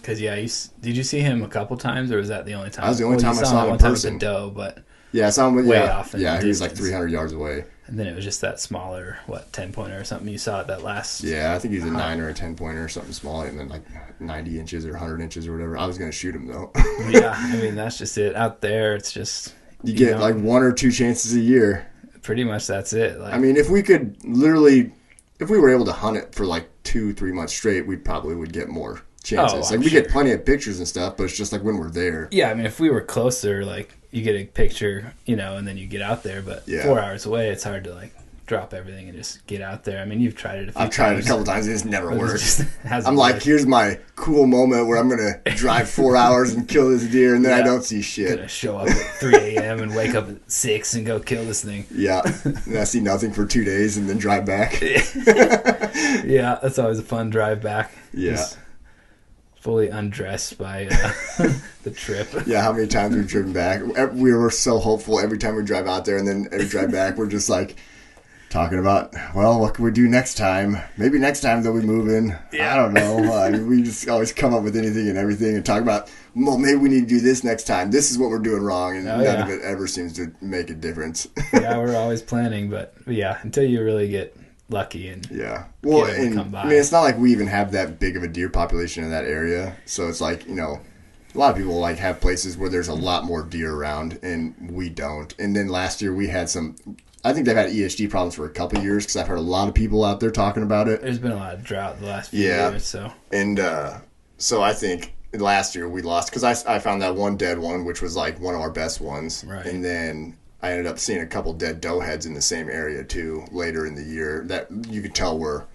Because, did you see him a couple times, or was that the only time? That was the only time I saw him in person. One time with the doe, but yeah, I saw him way off. Yeah, he was like 300 yards away. And then it was just that smaller, 10-pointer or something you saw at that last... Yeah, I think he was a 9 or a 10-pointer or something small, and then like 90 inches or 100 inches or whatever. I was going to shoot him, though. Yeah, I mean, that's just it. Out there, it's just... You get like 1 or 2 chances a year. Pretty much that's it. Like, I mean, if we could literally... If we were able to hunt it for like 2-3 months straight, we probably would get more chances. We get plenty of pictures and stuff, but it's just like when we're there. Yeah, I mean, if we were closer, like you get a picture, and then you get out there. But 4 hours away, it's hard to like drop everything and just get out there. I mean, you've tried it a few times. I've tried it a couple times. It's never worked. I'm like, here's my cool moment where I'm going to drive 4 hours and kill this deer, and then I don't see shit. Going to show up at 3 a.m. and wake up at 6 and go kill this thing. Yeah. And I see nothing for 2 days and then drive back. Yeah, that's always a fun drive back. Yeah. Just fully undressed by the trip. Yeah, how many times we've driven back. We were so hopeful every time we drive out there, and then every drive back we're just like... talking about, well, what can we do next time? Maybe next time they'll be moving. Yeah. I don't know. We just always come up with anything and everything and talk about, well, maybe we need to do this next time. This is what we're doing wrong, and none of it ever seems to make a difference. Yeah, we're always planning, but until you really get lucky and well, and come by. I mean, it's not like we even have that big of a deer population in that area, so it's like, a lot of people like have places where there's a lot more deer around, and we don't. And then last year we had some... I think they've had EHD problems for a couple of years because I've heard a lot of people out there talking about it. There's been a lot of drought the last few years. So. And so I think last year we lost because I found that one dead one, which was like one of our best ones. Right. And then I ended up seeing a couple dead doe heads in the same area too later in the year that you could tell were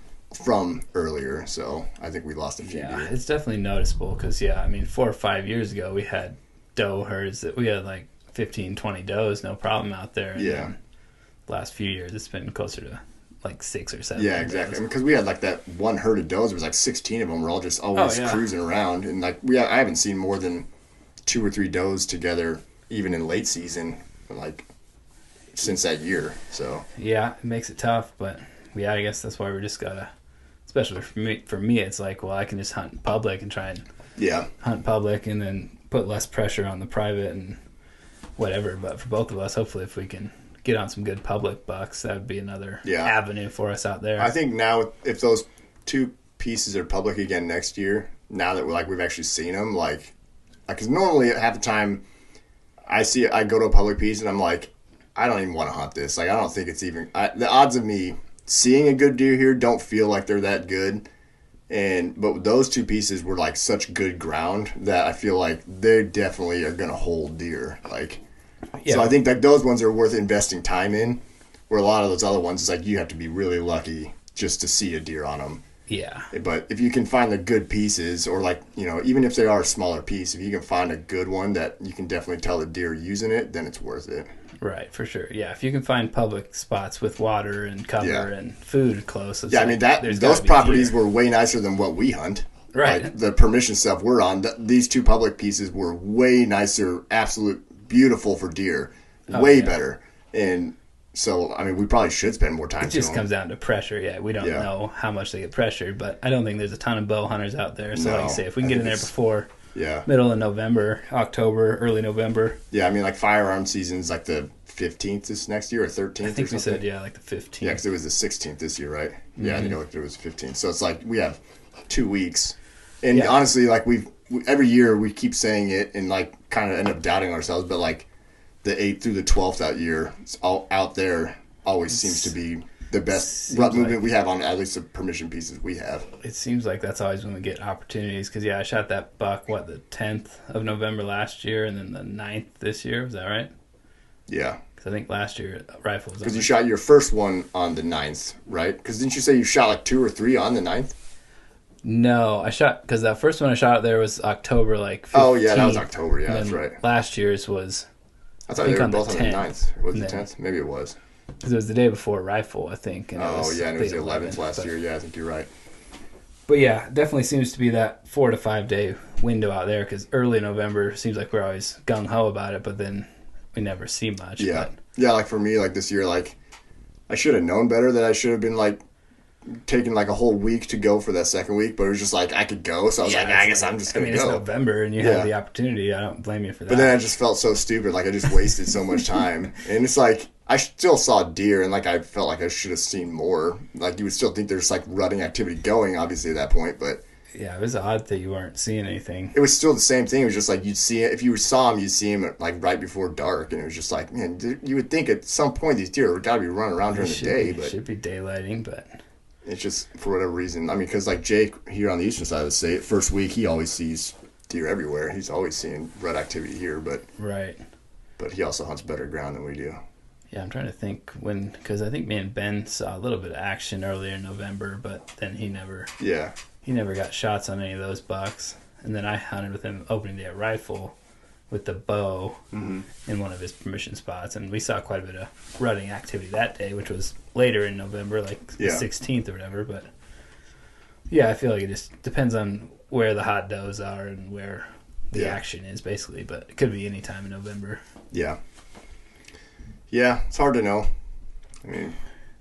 from earlier. So I think we lost a few deer. It's definitely noticeable because, 4 or 5 years ago we had doe herds that we had like 15, 20 does, no problem out there. And last few years it's been closer to like 6 or 7. Yeah, exactly. Because we had like that one herd of does. There was like 16 of them. We're all just always cruising around, and like I haven't seen more than 2 or 3 does together, even in late season, like since that year. So it makes it tough, but I guess that's why we just gotta. Especially for me, it's like, well, I can just hunt in public and try and hunt public, and then put less pressure on the private and whatever. But for both of us, hopefully, if we can get on some good public bucks, that would be another avenue for us out there. I think now if those 2 pieces are public again next year, now that we've actually seen them, because normally at half the time I go to a public piece and I'm like, I don't even want to hunt this. Like, I don't think it's even the odds of me seeing a good deer here don't feel like they're that good. But those 2 pieces were like such good ground that I feel like they definitely are going to hold deer. So I think that those ones are worth investing time in, where a lot of those other ones, it's like you have to be really lucky just to see a deer on them. Yeah. But if you can find the good pieces, or even if they are a smaller piece, if you can find a good one that you can definitely tell the deer using it, then it's worth it. Right, for sure. Yeah, if you can find public spots with water and cover and food close. I mean, those properties were way nicer than what we hunt. Right. Like the permission stuff we're on, these 2 public pieces were way nicer, absolute beautiful for deer, way better. And so, I mean, we probably should spend more time. It just comes down to pressure. Yeah, we don't know how much they get pressured, but I don't think there's a ton of bow hunters out there. So, like you say, if we can get in there before middle of November, October, early November. Yeah, I mean, like firearm season's like the 15th this next year, or 13th. I think we said like the 15th. Yeah, because it was the 16th this year, right? Mm-hmm. Yeah, I think it was the 15th. So it's like we have 2 weeks, and honestly, like every year we keep saying it and like kind of end up doubting ourselves, but like the 8th through the 12th that year, it's all out there always seems to be the best rut movement we have on at least the permission pieces we have. It seems like that's always when we get opportunities, because I shot that buck the 10th of November last year, and then the 9th this year. Was that right? Yeah. Because I think last year rifle was. Because you shot your first one on the 9th, right? Because didn't you say you shot like 2 or 3 on the 9th? No, I shot, because that first one I shot out there was October 15th. Oh yeah, that was October. Yeah, that's right. Last year's was. I thought they were both on the 9th. Was it the 10th? Maybe it was. Because it was the day before rifle, I think. And and it was the 11th last year. Yeah, I think you're right. But yeah, definitely seems to be that 4 to 5 day window out there, because early November seems like we're always gung-ho about it, but then we never see much. Yeah. Yeah, like for me, like this year, like I should have known better, that I should have been like taken like a whole week to go for that second week, but it was just like I could go, so I was like, I guess I'm just gonna go. It's November and you have the opportunity. I don't blame you for that. But then I just felt so stupid, like I just wasted so much time, and it's like I still saw deer, and like I felt like I should have seen more. Like you would still think there's like rutting activity going, obviously at that point, but yeah, it was odd that you weren't seeing anything. It was still the same thing. It was just like you'd see it if you saw him, you'd see him like right before dark, and it was just like, man, you would think at some point these deer got to be running around during the day, but should be daylighting, but it's just for whatever reason. I mean, because like Jake here on the eastern side of the state, first week he always sees deer everywhere. He's always seeing rut activity here, but But he also hunts better ground than we do. Yeah, I'm trying to think because I think me and Ben saw a little bit of action earlier in November, but then he never got shots on any of those bucks. And then I hunted with him opening day at rifle with the bow in one of his permission spots, and we saw quite a bit of rutting activity that day, which was later in November, like the 16th or whatever. But yeah, I feel like it just depends on where the hot does are and where the action is, basically. But it could be any time in November. Yeah, it's hard to know. I mean,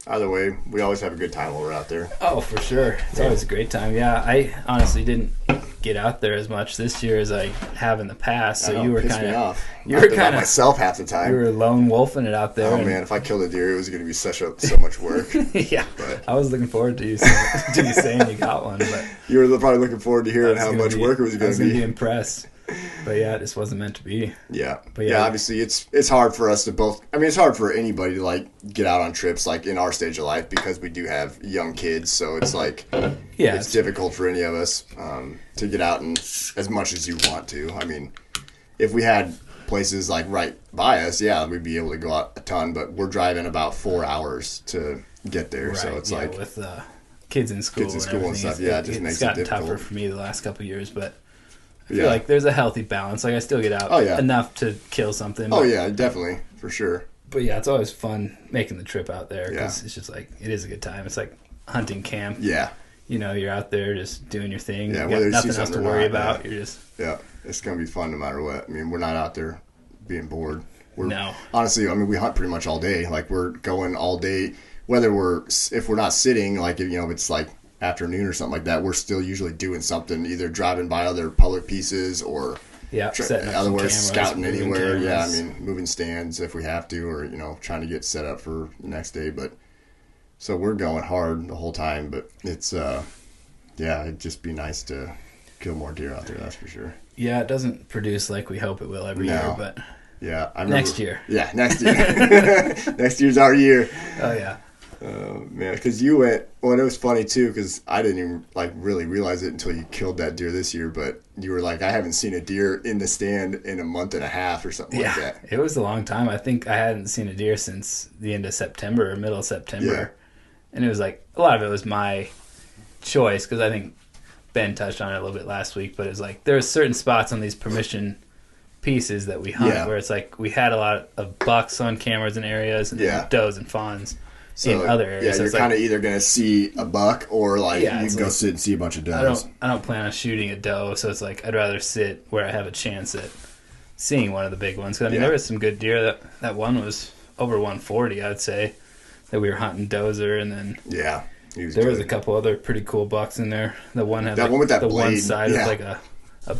either way, we always have a good time while we're out there. Oh, for sure. It's always a great time. Yeah, I honestly didn't get out there as much this year as I have in the past. So you were kind of myself half the time. You were lone wolfing it out there. Oh man, if I killed a deer, it was going to be so much work. Yeah, but I was looking forward to you saying you got one. But you were probably looking forward to hearing how much work it was going to be. I was going to be impressed. But yeah, it just wasn't meant to be. Yeah. But yeah, obviously it's hard for us to both. I mean, it's hard for anybody to like get out on trips like in our stage of life because we do have young kids. So it's like it's difficult for any of us to get out and as much as you want to. I mean, if we had places like right by us, we'd be able to go out a ton. But we're driving about 4 hours to get there, so it's like with kids in school and stuff. Yeah, it just makes it difficult. It's gotten tougher for me the last couple of years, but. I feel like there's a healthy balance. Like I still get out enough to kill something. But, definitely, for sure. But yeah, it's always fun making the trip out there because it's just like it is a good time. It's like hunting camp. Yeah, you're out there just doing your thing. Yeah, you got nothing else to worry about. You're just it's gonna be fun no matter what. I mean, we're not out there being bored. Honestly, I mean, we hunt pretty much all day. Like we're going all day, whether if we're not sitting, like if it's like afternoon or something like that, we're still usually doing something, either driving by other public pieces or otherwise scouting anywhere. I mean, moving stands if we have to, or trying to get set up for the next day. But so we're going hard the whole time. But it's it'd just be nice to kill more deer out there. That's for sure. Yeah, it doesn't produce like we hope it will every year, but I remember, next year. Yeah, next year. Next year's our year. Oh yeah. Man, because you went. Well, and it was funny too because I didn't even like really realize it until you killed that deer this year. But you were like, I haven't seen a deer in the stand in a month and a half or something like that. It was a long time. I think I hadn't seen a deer since the end of September or middle of September, and it was like a lot of it was my choice because I think Ben touched on it a little bit last week. But it's like there's certain spots on these permission pieces that we hunt where it's like we had a lot of bucks on cameras in areas and does and fawns. So, in other areas. Yeah, you're kind of either going to see a buck or like you can go sit and see a bunch of does. I don't plan on shooting a doe, so it's like I'd rather sit where I have a chance at seeing one of the big ones. Because I mean, there was some good deer. That one was over 140, I'd say, that we were hunting dozer, and then there was a couple other pretty cool bucks in there. The one had one with that blade. One side with like a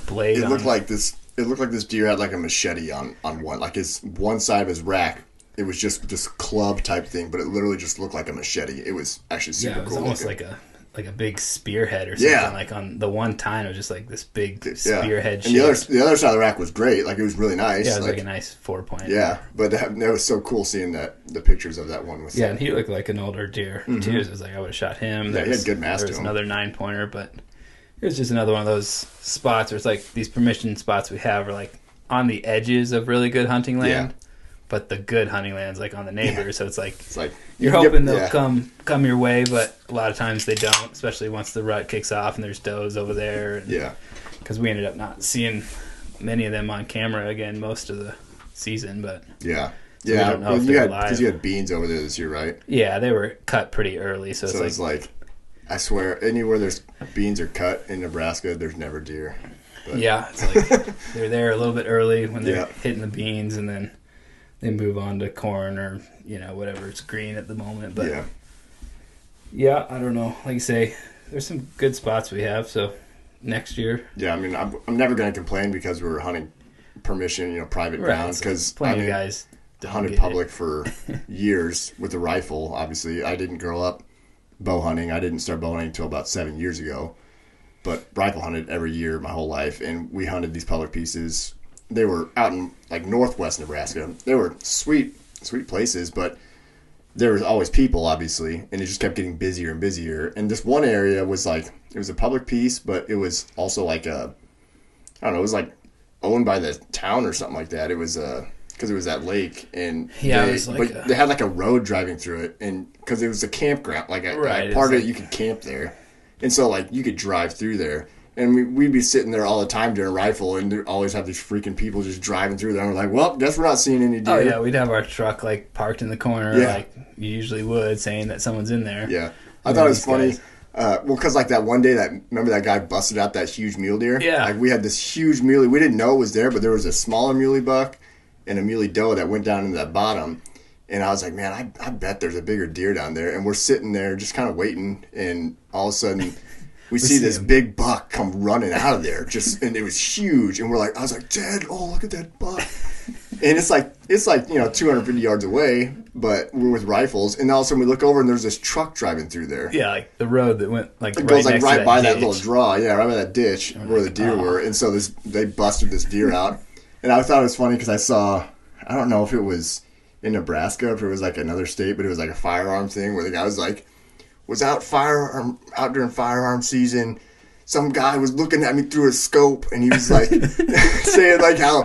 blade. It looked like this. It looked like this deer had like a machete on one, like his one side of his rack. It was just this club type thing, but it literally just looked like a machete. It was actually super cool. It was almost like a big spearhead or something. Yeah. Like on the one tine, it was just like this big spearhead. And the other side of the rack was great. Like it was really nice. Yeah, it was like a nice 4-point. Yeah, but that was so cool seeing the pictures of that one. And he looked like an older deer too. So it was like I would have shot him. Yeah, he had good mass to him. There was another 9-pointer, but it was just another one of those spots where it's like these permission spots we have are like on the edges of really good hunting land. Yeah. But the good hunting land's like on the neighbors, so it's like you're hoping they'll come your way, but a lot of times they don't, especially once the rut kicks off and there's does over there. And, because we ended up not seeing many of them on camera again most of the season, but we don't know if they're alive. Because you had beans over there this year, right? Yeah, they were cut pretty early, so it's like I swear anywhere there's beans are cut in Nebraska, there's never deer. But. Yeah, it's like they're there a little bit early when they're hitting the beans, and then they move on to corn or whatever, it's green at the moment. But Yeah, I don't know. Like you say, there's some good spots we have. So next year. Yeah, I mean, I'm never going to complain because we're hunting permission, private ground. Because plenty of guys hunted public for years with a rifle. Obviously, I didn't grow up bow hunting. I didn't start bow hunting until about 7 years ago. But rifle hunted every year my whole life, and we hunted these public pieces. They were out in like northwest Nebraska. They were sweet places, but there was always people, obviously, and it just kept getting busier and busier. And this one area was like, it was a public piece, but it was also like I don't know, it was like owned by the town or something like that. It was because it was that lake, and they had like a road driving through it, and because it was a campground, like part of it you could camp there, and so like you could drive through there. And we'd be sitting there all the time during rifle, and there'd always have these freaking people just driving through there. And we're like, well, guess we're not seeing any deer. Oh, yeah, we'd have our truck, like, parked in the corner, like you usually would, saying that someone's in there. Yeah. I thought it was funny. Well, because, like, that one day, remember that guy busted out that huge mule deer? Yeah. Like, we had this huge muley. We didn't know it was there, but there was a smaller muley buck and a muley doe that went down into that bottom. And I was like, man, I bet there's a bigger deer down there. And we're sitting there just kind of waiting, and all of a sudden... We see this big buck come running out of there, and it was huge. And I was like, Dad, look at that buck. And it's like 250 yards away, but we're with rifles. And all of a sudden we look over and there's this truck driving through there. Yeah, like the road that went like it goes like right by that little draw. Yeah, right by that ditch where the deer were. And so they busted this deer out. And I thought it was funny because I don't know if it was in Nebraska, if it was like another state, but it was like a firearm thing where the guy was out during firearm season. Some guy was looking at me through a scope, and he was like saying like how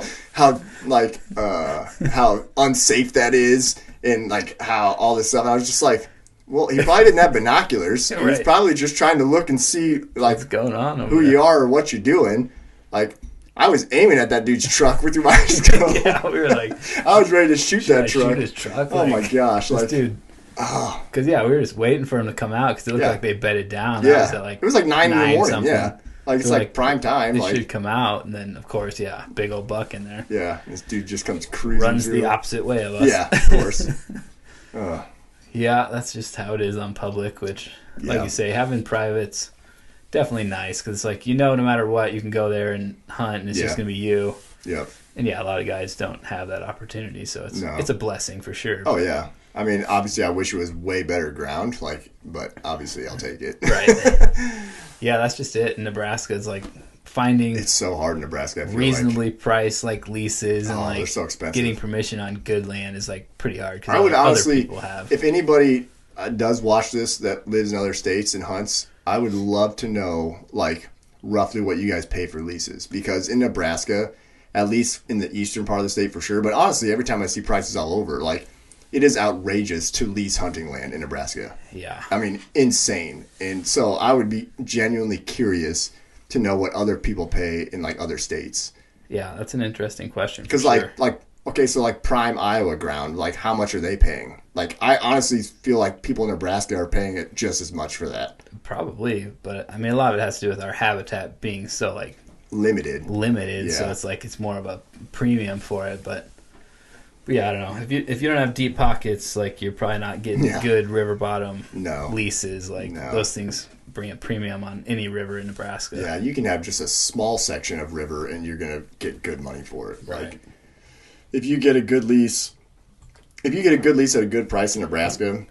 unsafe that is, and like how all this stuff. And I was just like, well, he probably didn't have binoculars. Right. He was probably just trying to look and see like what's going on, who you are or what you're doing. Like I was aiming at that dude's truck with my scope. Yeah, we were like, I was ready to shoot that truck. Shoot his truck. Oh my gosh, this dude. Oh, because we were just waiting for him to come out because it looked like they bedded down. Yeah, it was like 9 in the morning. Something. Yeah, like it's like prime time. They should come out, and then of course, big old buck in there. Yeah, this dude just comes cruising. Runs through. The opposite way of us. Yeah, of course. Yeah, that's just how it is on public. Which, like you say, having privates definitely nice because it's like no matter what, you can go there and hunt, and it's just gonna be you. Yep. And a lot of guys don't have that opportunity, so it's a blessing for sure. Oh yeah. I mean, obviously, I wish it was way better ground, but obviously, I'll take it. Right. Yeah, that's just it. In Nebraska, it's like finding... It's so hard in Nebraska, I feel reasonably priced, leases, and they're so expensive. Getting permission on good land is, pretty hard. I would honestly, if anybody does watch this that lives in other states and hunts, I would love to know, roughly what you guys pay for leases. Because in Nebraska, at least in the eastern part of the state for sure, but honestly, every time I see prices all over, it is outrageous to lease hunting land in Nebraska. Yeah. I mean, insane. And so I would be genuinely curious to know what other people pay in other states. Yeah, that's an interesting question. Because prime Iowa ground, how much are they paying? I honestly feel like people in Nebraska are paying it just as much for that. Probably, but I mean, a lot of it has to do with our habitat being so limited. Yeah. So it's more of a premium for it, but. Yeah, I don't know. If you don't have deep pockets, you're probably not getting good river bottom leases. Those things bring a premium on any river in Nebraska. Yeah, you can have just a small section of river and you're gonna get good money for it. Right. If you get a good lease at a good price in Nebraska,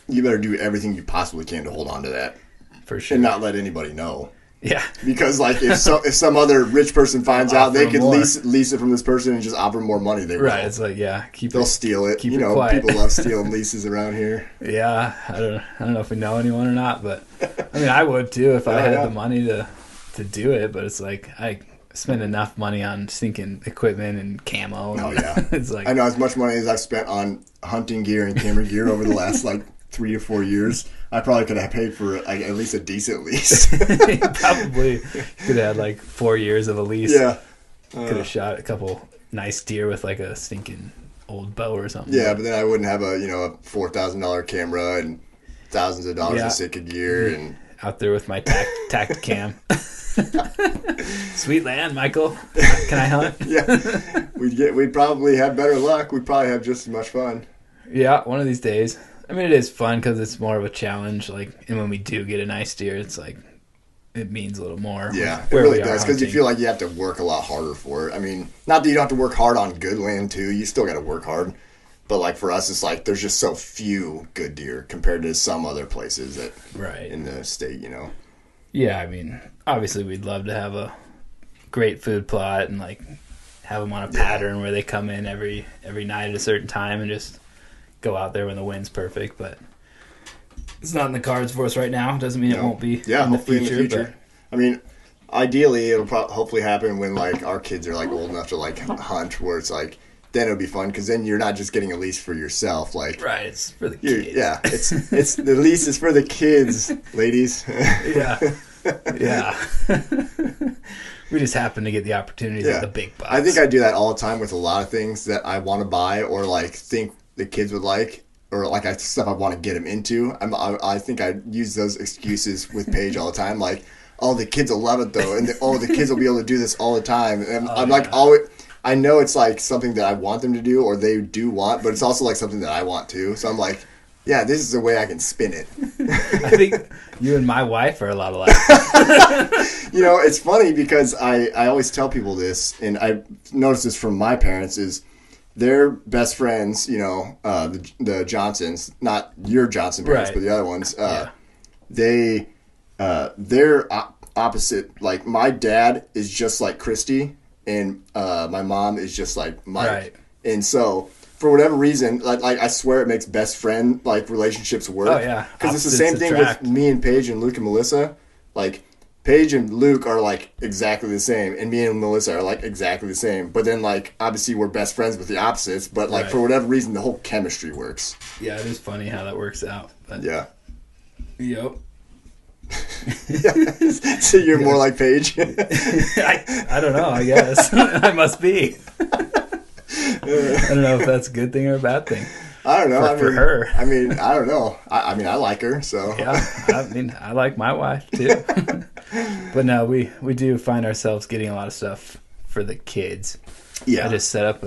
you better do everything you possibly can to hold on to that. For sure. And not let anybody know. Yeah, because if some other rich person finds out, they could lease it from this person and just offer more money. They will. Right. It's they'll steal it. Quiet. People love stealing leases around here. Yeah, I don't know if we know anyone or not, but I mean, I would too if I had the money to do it. But it's I spend enough money on stinking equipment and camo. Oh yeah, it's I know as much money as I've spent on hunting gear and camera gear over the last 3 to 4 years. I probably could have paid for at least a decent lease. Probably could have had 4 years of a lease. Yeah. Could have shot a couple nice deer with a stinking old bow or something. Yeah, but then I wouldn't have a $4,000 camera and thousands of dollars of sick gear and out there with my tact cam. Sweet land, Michael. Can I hunt? Yeah. We'd probably have better luck. We'd probably have just as much fun. Yeah, one of these days. I mean, it is fun because it's more of a challenge. Like, and when we do get a nice deer, it's like it means a little more. Yeah, it really does because you feel like you have to work a lot harder for it. I mean, not that you don't have to work hard on good land too. You still got to work hard. But like for us, it's like there's just so few good deer compared to some other places that in the state, you know. Yeah, I mean, obviously we'd love to have a great food plot and like have them on a pattern where they come in every night at a certain time and just go out there when the wind's perfect. But it's not in the cards for us right now. Doesn't mean it won't be in the future. But I mean, ideally it'll hopefully happen when like our kids are like old enough to like hunt, where it's like then it'll be fun because then you're not just getting a lease for yourself. Like it's for the kids. Yeah, it's the lease is for the kids, ladies. Yeah. We just happen to get the opportunities at the big bucks. I think I do that all the time with a lot of things that I want to buy or like think the kids would like, or like stuff I want to get them into. I think I use those excuses with Paige all the time. Like, oh, the kids will love it though, and the kids will be able to do this all the time. And I'm like, always. I know it's like something that I want them to do or they do want, but it's also like something that I want to. So I'm like, yeah, this is a way I can spin it. I think you and my wife are a lot alike. You know, it's funny because I always tell people this, and I noticed this from my parents, is their best friends, you know, the Johnsons, not your Johnson parents, but the other ones, they're opposite. Like, my dad is just like Christy, and my mom is just like Mike. Right. And so, for whatever reason, like I swear it makes best friend like relationships work. Oh yeah, because it's the same thing with me and Paige and Luke and Melissa. Like Paige and Luke are like exactly the same, and me and Melissa are like exactly the same. But then like obviously we're best friends with the opposites. But like for whatever reason, the whole chemistry works. Yeah, it is funny how that works out. But yeah. Yep. So you're more like Paige? I don't know. I guess I must be. I don't know if that's a good thing or a bad thing. I don't know. For her. I mean, I don't know. I mean, I like her, so. Yeah, I mean, I like my wife, too. But no, we do find ourselves getting a lot of stuff for the kids. Yeah. I just set up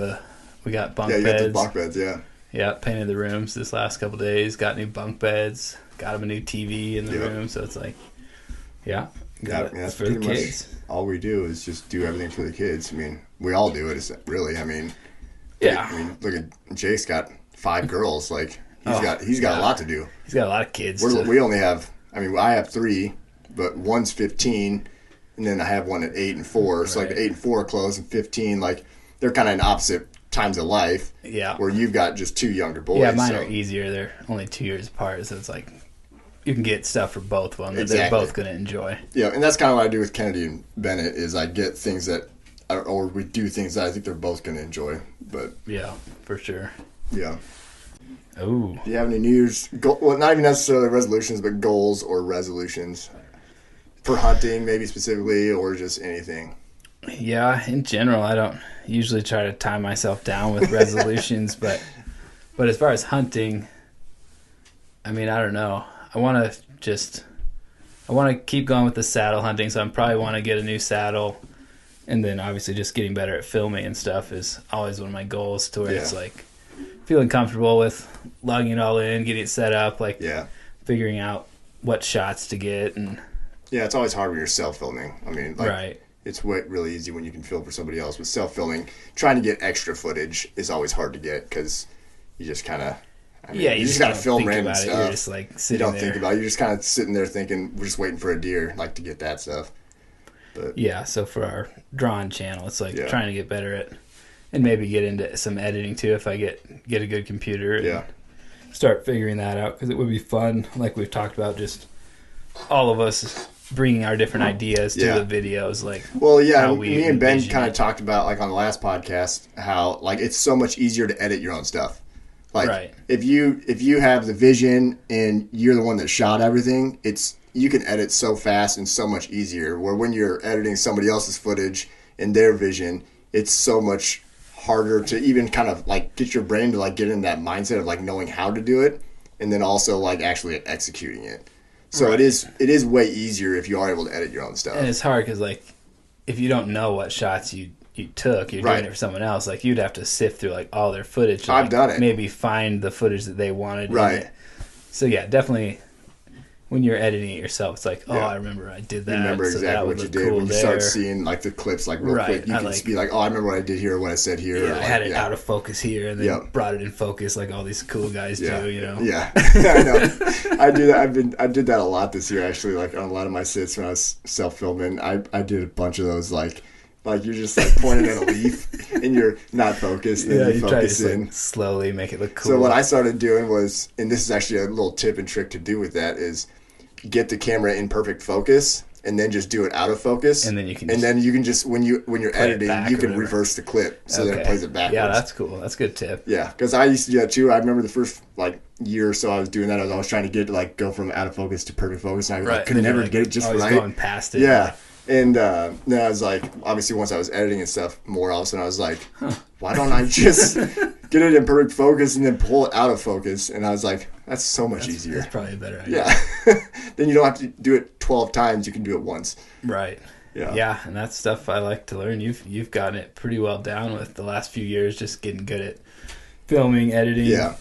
we got bunk beds. Yeah, you got the bunk beds, yeah. Yeah, painted the rooms this last couple of days, got new bunk beds, got them a new TV in the room, so it's like, got it for the kids. All we do is just do everything for the kids. I mean, we all do it, really. I mean, look at Jake's got 5 girls. Like he's got a lot to do. He's got a lot of kids. We only have. I mean, I have 3, but one's 15, and then I have one at 8 and 4. So like the 8 and 4 are close, and 15, like they're kind of in opposite times of life. Yeah. Where you've got just 2 younger boys. Yeah, mine are easier. They're only 2 years apart, so it's like you can get stuff for both of them that they're both going to enjoy. Yeah, and that's kind of what I do with Kennedy and Bennett. Is I get things that. Or we do things that I think they're both going to enjoy. But yeah, for sure. Yeah. Oh. Do you have any New Year's well, not even necessarily resolutions, but goals or resolutions for hunting, maybe specifically, or just anything? Yeah, in general, I don't usually try to tie myself down with resolutions, but as far as hunting, I mean, I don't know. I want to keep going with the saddle hunting, so I probably want to get a new saddle. And then obviously just getting better at filming and stuff is always one of my goals, to where it's like feeling comfortable with lugging it all in, getting it set up, like figuring out what shots to get. And yeah, it's always hard when you're self-filming. I mean, like, it's really easy when you can film for somebody else. With self-filming, trying to get extra footage is always hard to get because you just kind of... you just got to film random stuff. You're just like sitting there. You don't think about it. You're just kind of sitting there thinking, we're just waiting for a deer, like, to get that stuff. But yeah, so for our drawing channel, it's like trying to get better at, and maybe get into some editing too if I get a good computer and start figuring that out, because it would be fun, like we've talked about, just all of us bringing our different ideas to the videos. Like, well, yeah, me and Ben kind of talked about, like on the last podcast, how like it's so much easier to edit your own stuff. Like if you have the vision and you're the one that shot everything, you can edit so fast and so much easier, where when you're editing somebody else's footage and their vision, it's so much harder to even kind of like get your brain to like get in that mindset of like knowing how to do it, and then also like actually executing it. So it is way easier if you are able to edit your own stuff. And it's hard because like if you don't know what shots you took, you're doing it for someone else, like you'd have to sift through like all their footage. I've done it. Maybe find the footage that they wanted. Right. So yeah, definitely. When you're editing it yourself, it's like, I remember I did that. You remember exactly what you did. Cool when you start seeing like the clips like real quick, you can be like, oh, I remember what I did here, what I said here. Yeah, I had it out of focus here, and then brought it in focus like all these cool guys do, you know? Yeah, I know. I do that. I did that a lot this year, actually, like on a lot of my sits when I was self-filming. I did a bunch of those, like you're just like pointing at a leaf and you're not focused. And then you focus try to in. Like, slowly make it look cool. So what I started doing was, and this is actually a little tip and trick to do with that, is get the camera in perfect focus and then just do it out of focus. And then you can just when you're editing, you can reverse the clip so that it plays it backwards. Yeah, that's cool. That's a good tip. Yeah, because I used to do that too. I remember the first year or so I was doing that. I was always trying to get go from out of focus to perfect focus, and I could never get it just right. Going past it. Yeah. And then I was like, obviously once I was editing and stuff more, all of a sudden I was like, why don't I just get it in perfect focus and then pull it out of focus? And I was like, that's so much easier. That's probably a better idea. Yeah. Then you don't have to do it 12 times. You can do it once. Right. Yeah. Yeah, and that's stuff I like to learn. You've gotten it pretty well down with the last few years, just getting good at filming, editing. Yeah.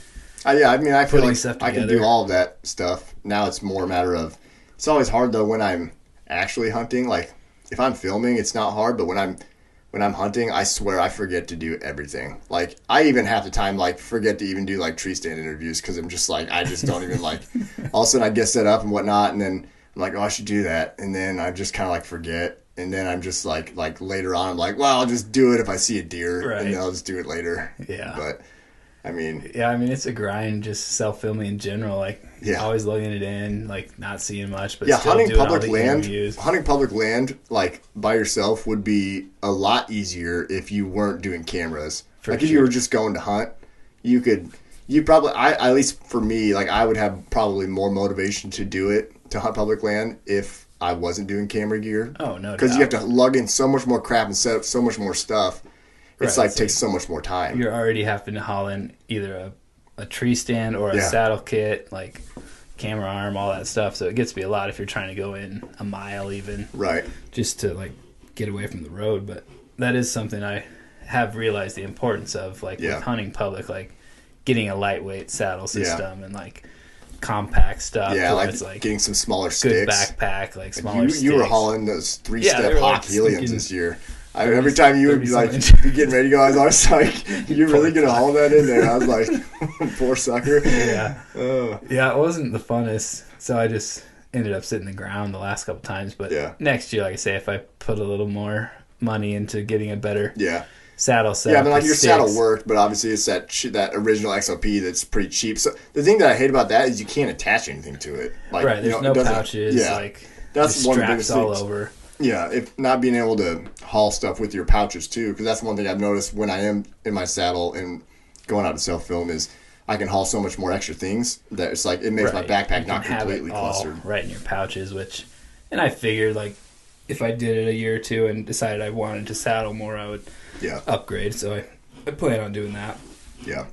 I mean, I feel like I can do all of that stuff. Now it's more a matter of, it's always hard though when I'm actually hunting. Like if I'm filming, it's not hard, but when I'm hunting, I swear I forget to do everything. Like I even half the time forget to even do tree stand interviews because I'm just I just don't even all of a sudden I get set up and whatnot, and then I'm like, oh, I should do that, and then I just kind of forget, and then I'm just like later on I'm like, well, I'll just do it if I see a deer, and then I'll just do it later. Yeah. But I mean, it's a grind just self-filming in general, always lugging it in, not seeing much, but still hunting doing public all the land, interviews. Hunting public land by yourself would be a lot easier if you weren't doing cameras. If you were just going to hunt, you probably, at least for me, I would have probably more motivation to do it, to hunt public land, if I wasn't doing camera gear. Oh, no doubt. Because you have to lug in so much more crap and set up so much more stuff. It's takes so much more time. You're already having to haul in either a tree stand or a saddle kit, camera arm, all that stuff. So it gets to be a lot if you're trying to go in a mile even. Right. Just to get away from the road. But that is something I have realized the importance of, with hunting public, getting a lightweight saddle system and compact stuff. Yeah, it's getting some smaller good sticks. Backpack, smaller sticks. You were hauling those 3-step Hawk Heliums this year. Every time you would be be getting ready to go, I was always like, "You're really gonna haul that in there?" I was like, "Poor sucker." Yeah, yeah, it wasn't the funnest, so I just ended up sitting the ground the last couple times. But next year, like I say, if I put a little more money into getting a better saddle set, I mean, your saddle worked, but obviously it's that original XOP that's pretty cheap. So the thing that I hate about that is you can't attach anything to it. There's no pouches. That's one of the biggest all things. Over. Yeah, if not being able to haul stuff with your pouches too, because that's one thing I've noticed when I am in my saddle and going out to self-film is I can haul so much more extra things that it's it makes my backpack not completely clustered. Right in your pouches, and I figured if I did it a year or two and decided I wanted to saddle more, I would upgrade. So I plan on doing that. Yeah.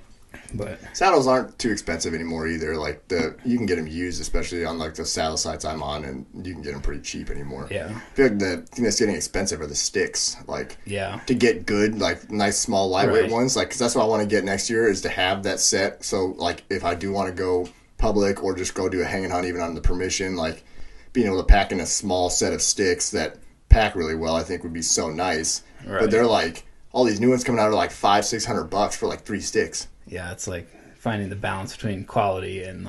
But saddles aren't too expensive anymore either. You can get them used, especially on the saddle sites I'm on, and you can get them pretty cheap anymore. Yeah, I feel the thing that's getting expensive are the sticks. To get good, nice small lightweight ones. Because that's what I want to get next year is to have that set. So if I do want to go public or just go do a hanging hunt, even on the permission, being able to pack in a small set of sticks that pack really well, I think would be so nice. Right. But they're all these new ones coming out are $500-$600 for 3 sticks. Yeah, it's finding the balance between quality and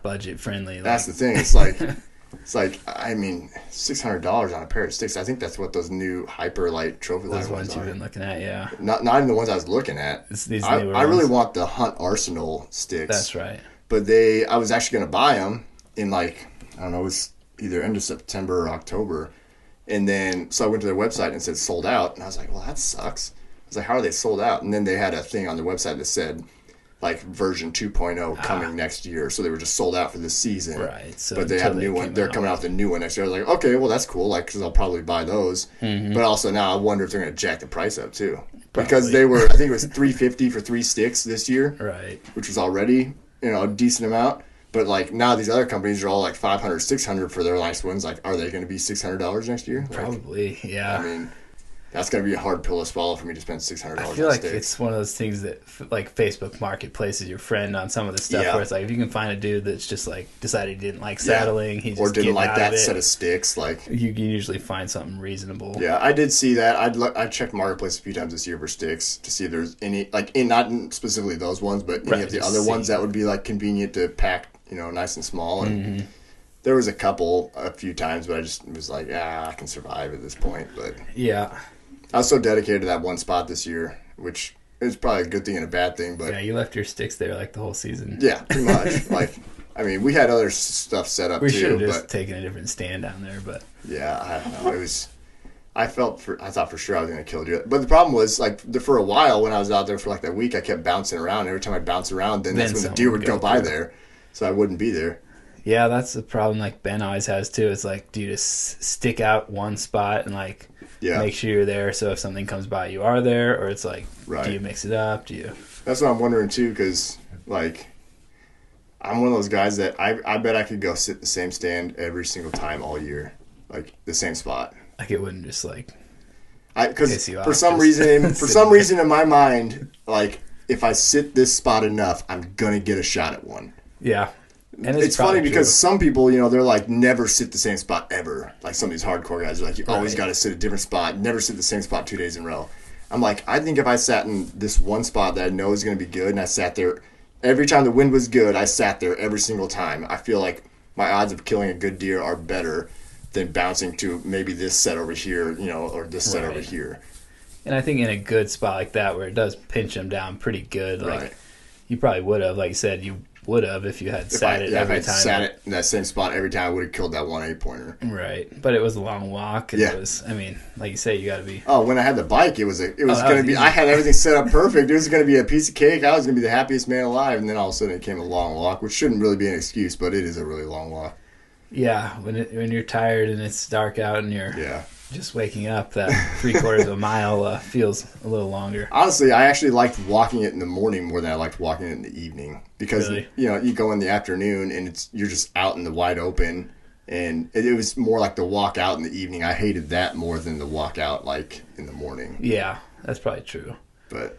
budget friendly. That's the thing. It's I mean, $600 on a pair of sticks. I think that's what those new Hyperlight trophy ones are. You've been looking at, yeah. Not even the ones I was looking at. It's these I newer really ones. want the Hunt Arsenal sticks. That's right. But I was actually going to buy them in I don't know, it was either end of September or October. And then so I went to their website and it said sold out, and I was like, well, that sucks. I was like, how are they sold out? And then they had a thing on their website that said version 2.0 coming next year, so they were just sold out for this season. Right. So but they have a new one. They're coming out with a new one next year. I was like, okay, well that's cool. Because I'll probably buy those. Mm-hmm. But also now I wonder if they're going to jack the price up too, because they were. I think it was $350 for 3 sticks this year. Right. Which was already a decent amount. But now these other companies are all $500, $600 for their nice ones. Are they going to be $600 next year? Probably. Yeah. I mean, That's going to be a hard pill to swallow for me to spend $600 I feel on like sticks. it's one of those things that, like, Facebook Marketplace is your friend on some of the stuff where it's like, if you can find a dude that's just, like, decided he didn't like saddling, he just or didn't like that of set of sticks, like... You can usually find something reasonable. Yeah, I did see that. I checked Marketplace a few times this year for sticks to see if there's any, like, not specifically those ones, but any of the other ones that would be, like, convenient to pack, you know, nice and small. And there was a few times, but I just was like, I can survive at this point. But yeah, I was so dedicated to that one spot this year, which is probably a good thing and a bad thing. But yeah, you left your sticks there like the whole season. Yeah, pretty much. Like, I mean, we had other stuff set up too. We should have just taken a different stand down there, but yeah, I don't know. It was. I thought for sure I was going to kill deer. But the problem was, like, for a while when I was out there for like that week, I kept bouncing around. Every time I bounce around, then that's when the deer would go by there, so I wouldn't be there. Yeah, that's the problem. Like Ben always has too. It's like, do you just stick out one spot and like make sure you're there, so if something comes by, you are there, or it's like, do you mix it up? Do you? That's what I'm wondering too, because like I'm one of those guys that I bet I could go sit the same stand every single time all year, like the same spot. Like it wouldn't just like. Because for some reason in my mind, like if I sit this spot enough, I'm gonna get a shot at one. Yeah. And it's funny because some people, you know, they're like, never sit the same spot ever. Like some of these hardcore guys are like, you always got to sit a different spot, never sit the same spot 2 days in a row. I'm like, I think if I sat in this one spot that I know is going to be good, and I sat there every time the wind was good, I sat there every single time. I feel like my odds of killing a good deer are better than bouncing to maybe this set over here, you know, or this set over here. And I think in a good spot like that where it does pinch them down pretty good, like you probably would have, like you said, you would have if you had sat it every time. If I sat it in that same spot every time, I would have killed that 1 8-pointer. Right, but it was a long walk. And it was, I mean, like you say, you got to be. Oh, when I had the bike, it was going to be. I had everything set up perfect. It was going to be a piece of cake. I was going to be the happiest man alive, and then all of a sudden it came a long walk, which shouldn't really be an excuse, but it is a really long walk. Yeah, when you're tired and it's dark out and you're just waking up, that 3/4 of a mile feels a little longer. Honestly, I actually liked walking it in the morning more than I liked walking it in the evening because you know, you go in the afternoon and you're just out in the wide open, and it was more like the walk out in the evening. I hated that more than the walk out like in the morning. Yeah, that's probably true. But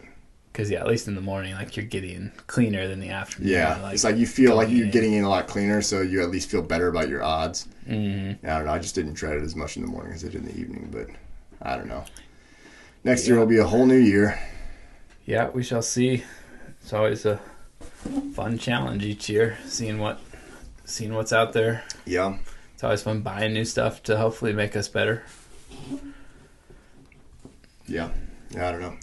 because at least in the morning, like you're getting cleaner than the afternoon. Yeah, like, it's like you feel like you're getting in a lot cleaner, so you at least feel better about your odds. Mm-hmm. I don't know. I just didn't dread it as much in the morning as I did in the evening, but I don't know. Next year will be a whole new year. Yeah, we shall see. It's always a fun challenge each year, seeing what's out there. Yeah, it's always fun buying new stuff to hopefully make us better. Yeah, I don't know.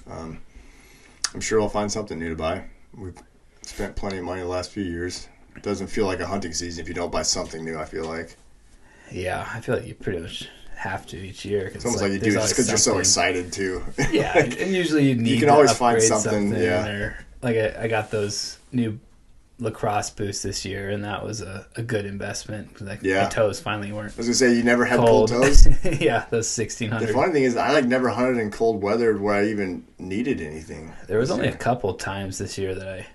I'm sure I'll find something new to buy. We've spent plenty of money the last few years. It doesn't feel like a hunting season if you don't buy something new, I feel like. Yeah, I feel like you pretty much have to each year. It's almost like you do just because you're so excited, too. Yeah, and usually you can always find something. Yeah. Or, like I got those new lacrosse boosts this year, and that was a good investment. Like my toes finally weren't. I was gonna say, you never had cold toes. Yeah, those 1600. The funny thing is, I never hunted in cold weather where I even needed anything. There was only a couple times this year that I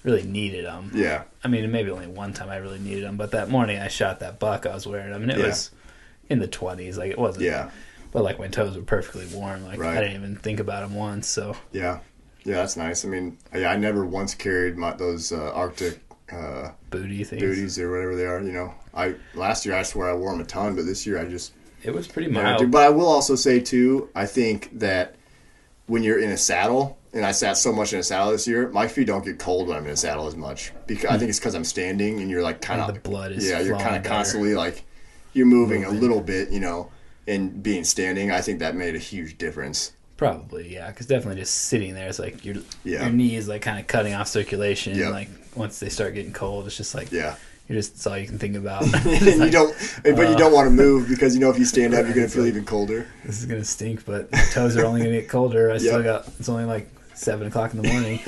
really needed them. Yeah, I mean, maybe only one time I really needed them, but that morning I shot that buck, I was wearing them, and it was in the 20s. Like it wasn't. Yeah. But like my toes were perfectly warm. Like I didn't even think about them once. So. Yeah. Yeah, that's nice. I mean, I never once carried those Arctic booties or whatever they are. You know, last year I swear I wore them a ton, but this year it was pretty mild. But I will also say too, I think that when you're in a saddle, and I sat so much in a saddle this year, my feet don't get cold when I'm in a saddle as much. Because I think it's because I'm standing, and you're like kind of the blood is you're kind of constantly like you're moving a little bit, you know, and being standing. I think that made a huge difference. Probably, yeah, because definitely just sitting there, it's like your knee is like kind of cutting off circulation. Yep. Like once they start getting cold, it's just like it's all you can think about. And you don't want to move because you know if you stand up, you're gonna feel even colder. This is gonna stink, but my toes are only gonna get colder. It's only like 7 o'clock in the morning.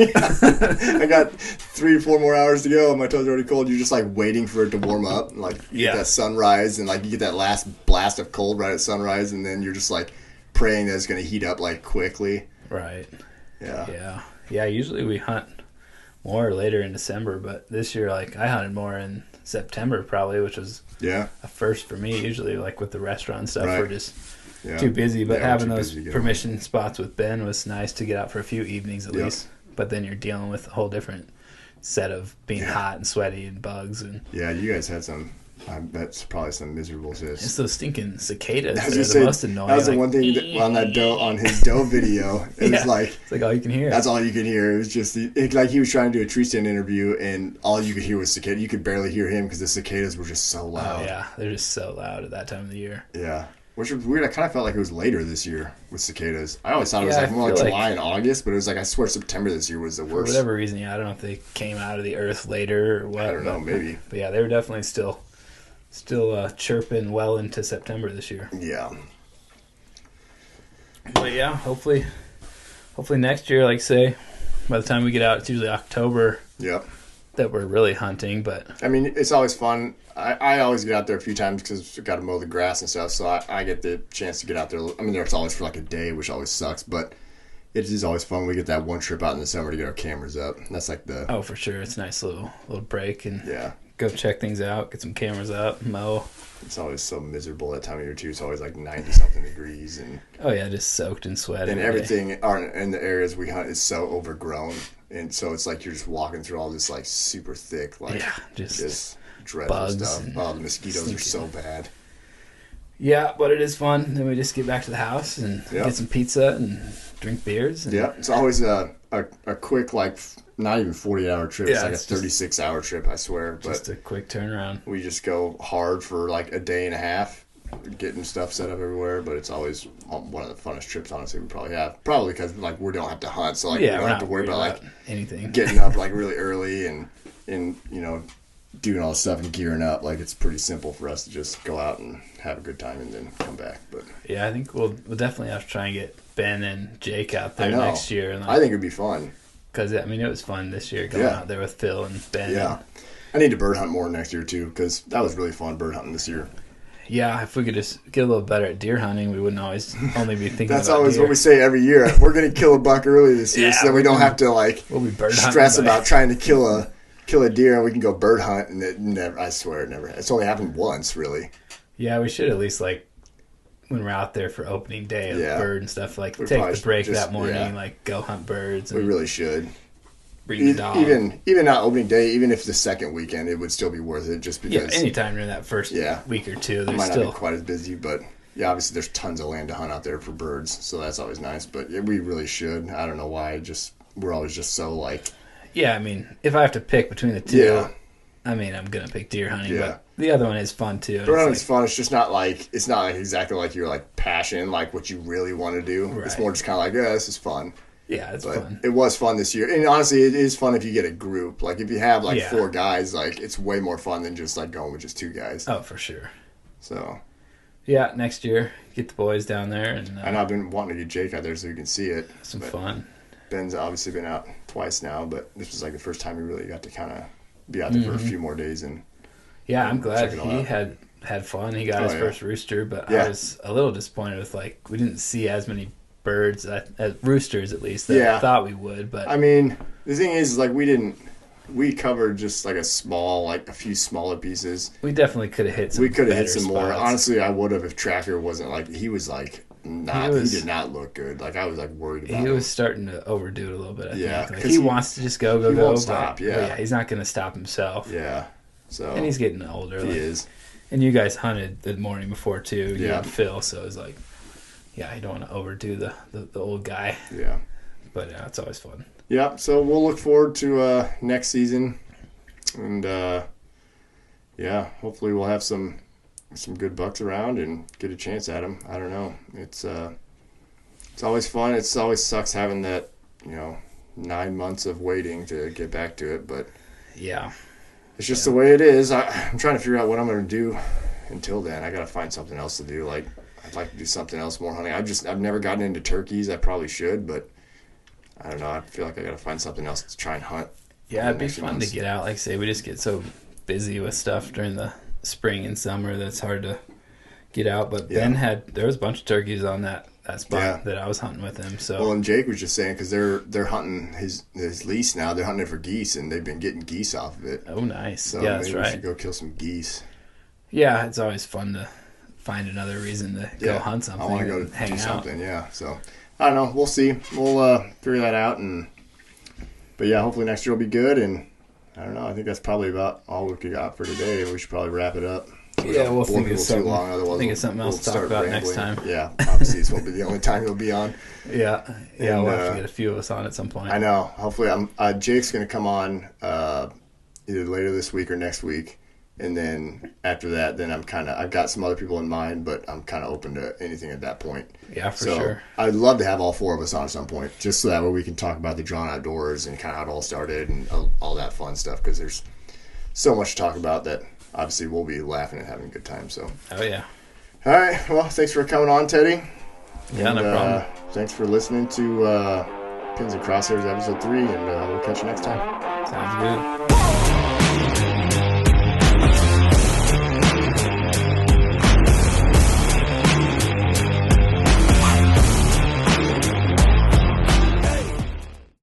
I got 3 or 4 more hours to go, and my toes are already cold. You're just like waiting for it to warm up, and like you get that sunrise, and like you get that last blast of cold right at sunrise, and then you're just like praying that it's going to heat up like quickly. Right. Yeah. Yeah, usually we hunt more later in December, but this year like I hunted more in September probably, which was a first for me. Usually like with the restaurant stuff we're just too busy. But having those permission spots with Ben was nice to get out for a few evenings at least. But then you're dealing with a whole different set of being hot and sweaty and bugs. And yeah, you guys had some. That's probably some miserable shifts. It's those stinking cicadas that are the most annoying. That was the one thing on his doe video. It was like it's like all you can hear. That's all you can hear. It was just like he was trying to do a tree stand interview, and all you could hear was cicada. You could barely hear him because the cicadas were just so loud. Oh yeah, they're just so loud at that time of the year. Yeah, which was weird. I kind of felt like it was later this year with cicadas. I always thought it was like more like July and August, but it was like I swear September this year was the worst. For whatever reason, I don't know if they came out of the earth later or what. I don't know, maybe. But yeah, they were definitely still chirping well into September this year. Yeah. But yeah, hopefully next year, like say, by the time we get out, it's usually October. Yep. That we're really hunting, but I mean, it's always fun. I always get out there a few times because I've got to mow the grass and stuff, so I get the chance to get out there. I mean, there's always for like a day, which always sucks, but it is always fun. We get that one trip out in the summer to get our cameras up. And that's like the for sure. It's a nice little break and yeah. Go check things out, get some cameras up, mow. It's always so miserable that time of year too. It's always like 90-something degrees and just soaked in sweat. And everything in the areas we hunt is so overgrown, and so it's like you're just walking through all this like super thick like just dreadful stuff. Oh, the mosquitoes are so bad. Yeah, but it is fun. Then we just get back to the house and get some pizza and drink beers. And it's always a quick like. Not even 40-hour trip. It's like a 36-hour trip, I swear. Just a quick turnaround. We just go hard for like a day and a half, getting stuff set up everywhere. But it's always one of the funnest trips, honestly, we probably have. Probably because like we don't have to hunt, so like we don't have to worry about like anything. Getting up like really early and doing all the stuff and gearing up. Like it's pretty simple for us to just go out and have a good time and then come back. But yeah, I think we'll definitely have to try and get Ben and Jake out there next year. And I think it'd be fun. Because, I mean, it was fun this year going out there with Phil and Ben. Yeah. I need to bird hunt more next year, too, because that was really fun bird hunting this year. Yeah, if we could just get a little better at deer hunting, we wouldn't always only be thinking That's about always deer. what we say every year. We're going to kill a buck early this year so that we don't have to, like, we'll be bird stress about trying to kill a deer and we can go bird hunt. And it never, I swear it never. It's only happened once, really. Yeah, we should at least, like, when we're out there for opening day of bird and stuff, like, take the break that morning, like, go hunt birds. We really should. Bring the dog. Even not opening day, even if the second weekend, it would still be worth it just because. Yeah, anytime during that first week or two, there's might still not be quite as busy, but obviously there's tons of land to hunt out there for birds, so that's always nice. But we really should. I don't know why. We're always just so like. Yeah, I mean, if I have to pick between the two, I mean, I'm gonna pick deer hunting. Yeah. But the other one is fun too. Bird hunting's fun. It's just not like exactly like your like passion, like what you really want to do. Right. It's more just kind of like this is fun. Yeah, it's fun. It was fun this year. And honestly, it is fun if you get a group. Like, if you have, like, 4 guys, like, it's way more fun than just, like, going with just 2 guys. Oh, for sure. So. Yeah, next year, get the boys down there. And I know I've been wanting to get Jake out there so you can see it. Some fun. Ben's obviously been out twice now, but this was, like, the first time he really got to kind of be out there for a few more days. And I'm glad he had fun. He got his first rooster, but I was a little disappointed with, like, we didn't see as many birds, roosters at least, that I thought we would. But I mean, the thing is, like, we covered just like a few smaller pieces. We definitely could have hit some. We could have hit some spots. more. Honestly, I would have if Tracker wasn't like he was like not. He did not look good. Like I was like worried about. He was starting to overdo it a little bit. I think. Like, he wants to just go. He won't stop. But he's not going to stop himself. Yeah. So. And he's getting older. He is. And you guys hunted the morning before too. You and Phil, so it's like. Yeah, you don't want to overdo the old guy. Yeah. But it's always fun. Yeah, so we'll look forward to next season. And, hopefully we'll have some good bucks around and get a chance at them. I don't know. It's always fun. It always sucks having that, 9 months of waiting to get back to it. But yeah, it's just the way it is. I'm trying to figure out what I'm going to do until then. I got to find something else to do. Like, I'd like to do something else more hunting. I've never gotten into turkeys. I probably should, but I don't know. I feel like I got to find something else to try and hunt. Yeah, it'd be fun to get out. Like I say, we just get so busy with stuff during the spring and summer that it's hard to get out. But Ben there was a bunch of turkeys on that spot that I was hunting with him. So well, and Jake was just saying because they're hunting his lease now. They're hunting it for geese, and they've been getting geese off of it. Oh, nice. So yeah, that's maybe right. we should go kill some geese. Yeah, it's always fun to find another reason to go hunt something. I want to go hang do out. something. Yeah. So I don't know. We'll see. We'll figure that out. But yeah, hopefully next year will be good. And I don't know. I think that's probably about all we got for today. We should probably wrap it up. Yeah, we'll think of something. Otherwise, think of something else to talk about next time. Yeah, obviously this won't be the only time you'll be on. Yeah, we'll have to get a few of us on at some point. I know. Hopefully, Jake's going to come on either later this week or next week, and then after that, then I've got some other people in mind, but I'm kind of open to anything at that point. Yeah, for sure. I'd love to have all four of us on at some point, just so that way we can talk about the Drawn Outdoors and kind of how it all started and all that fun stuff, because there's so much to talk about that. Obviously, we'll be laughing and having a good time. So. Oh, yeah. All right. Well, thanks for coming on, Teddy. Yeah, no problem. Thanks for listening to Pins and Crosshairs episode 3, and we'll catch you next time. Sounds good.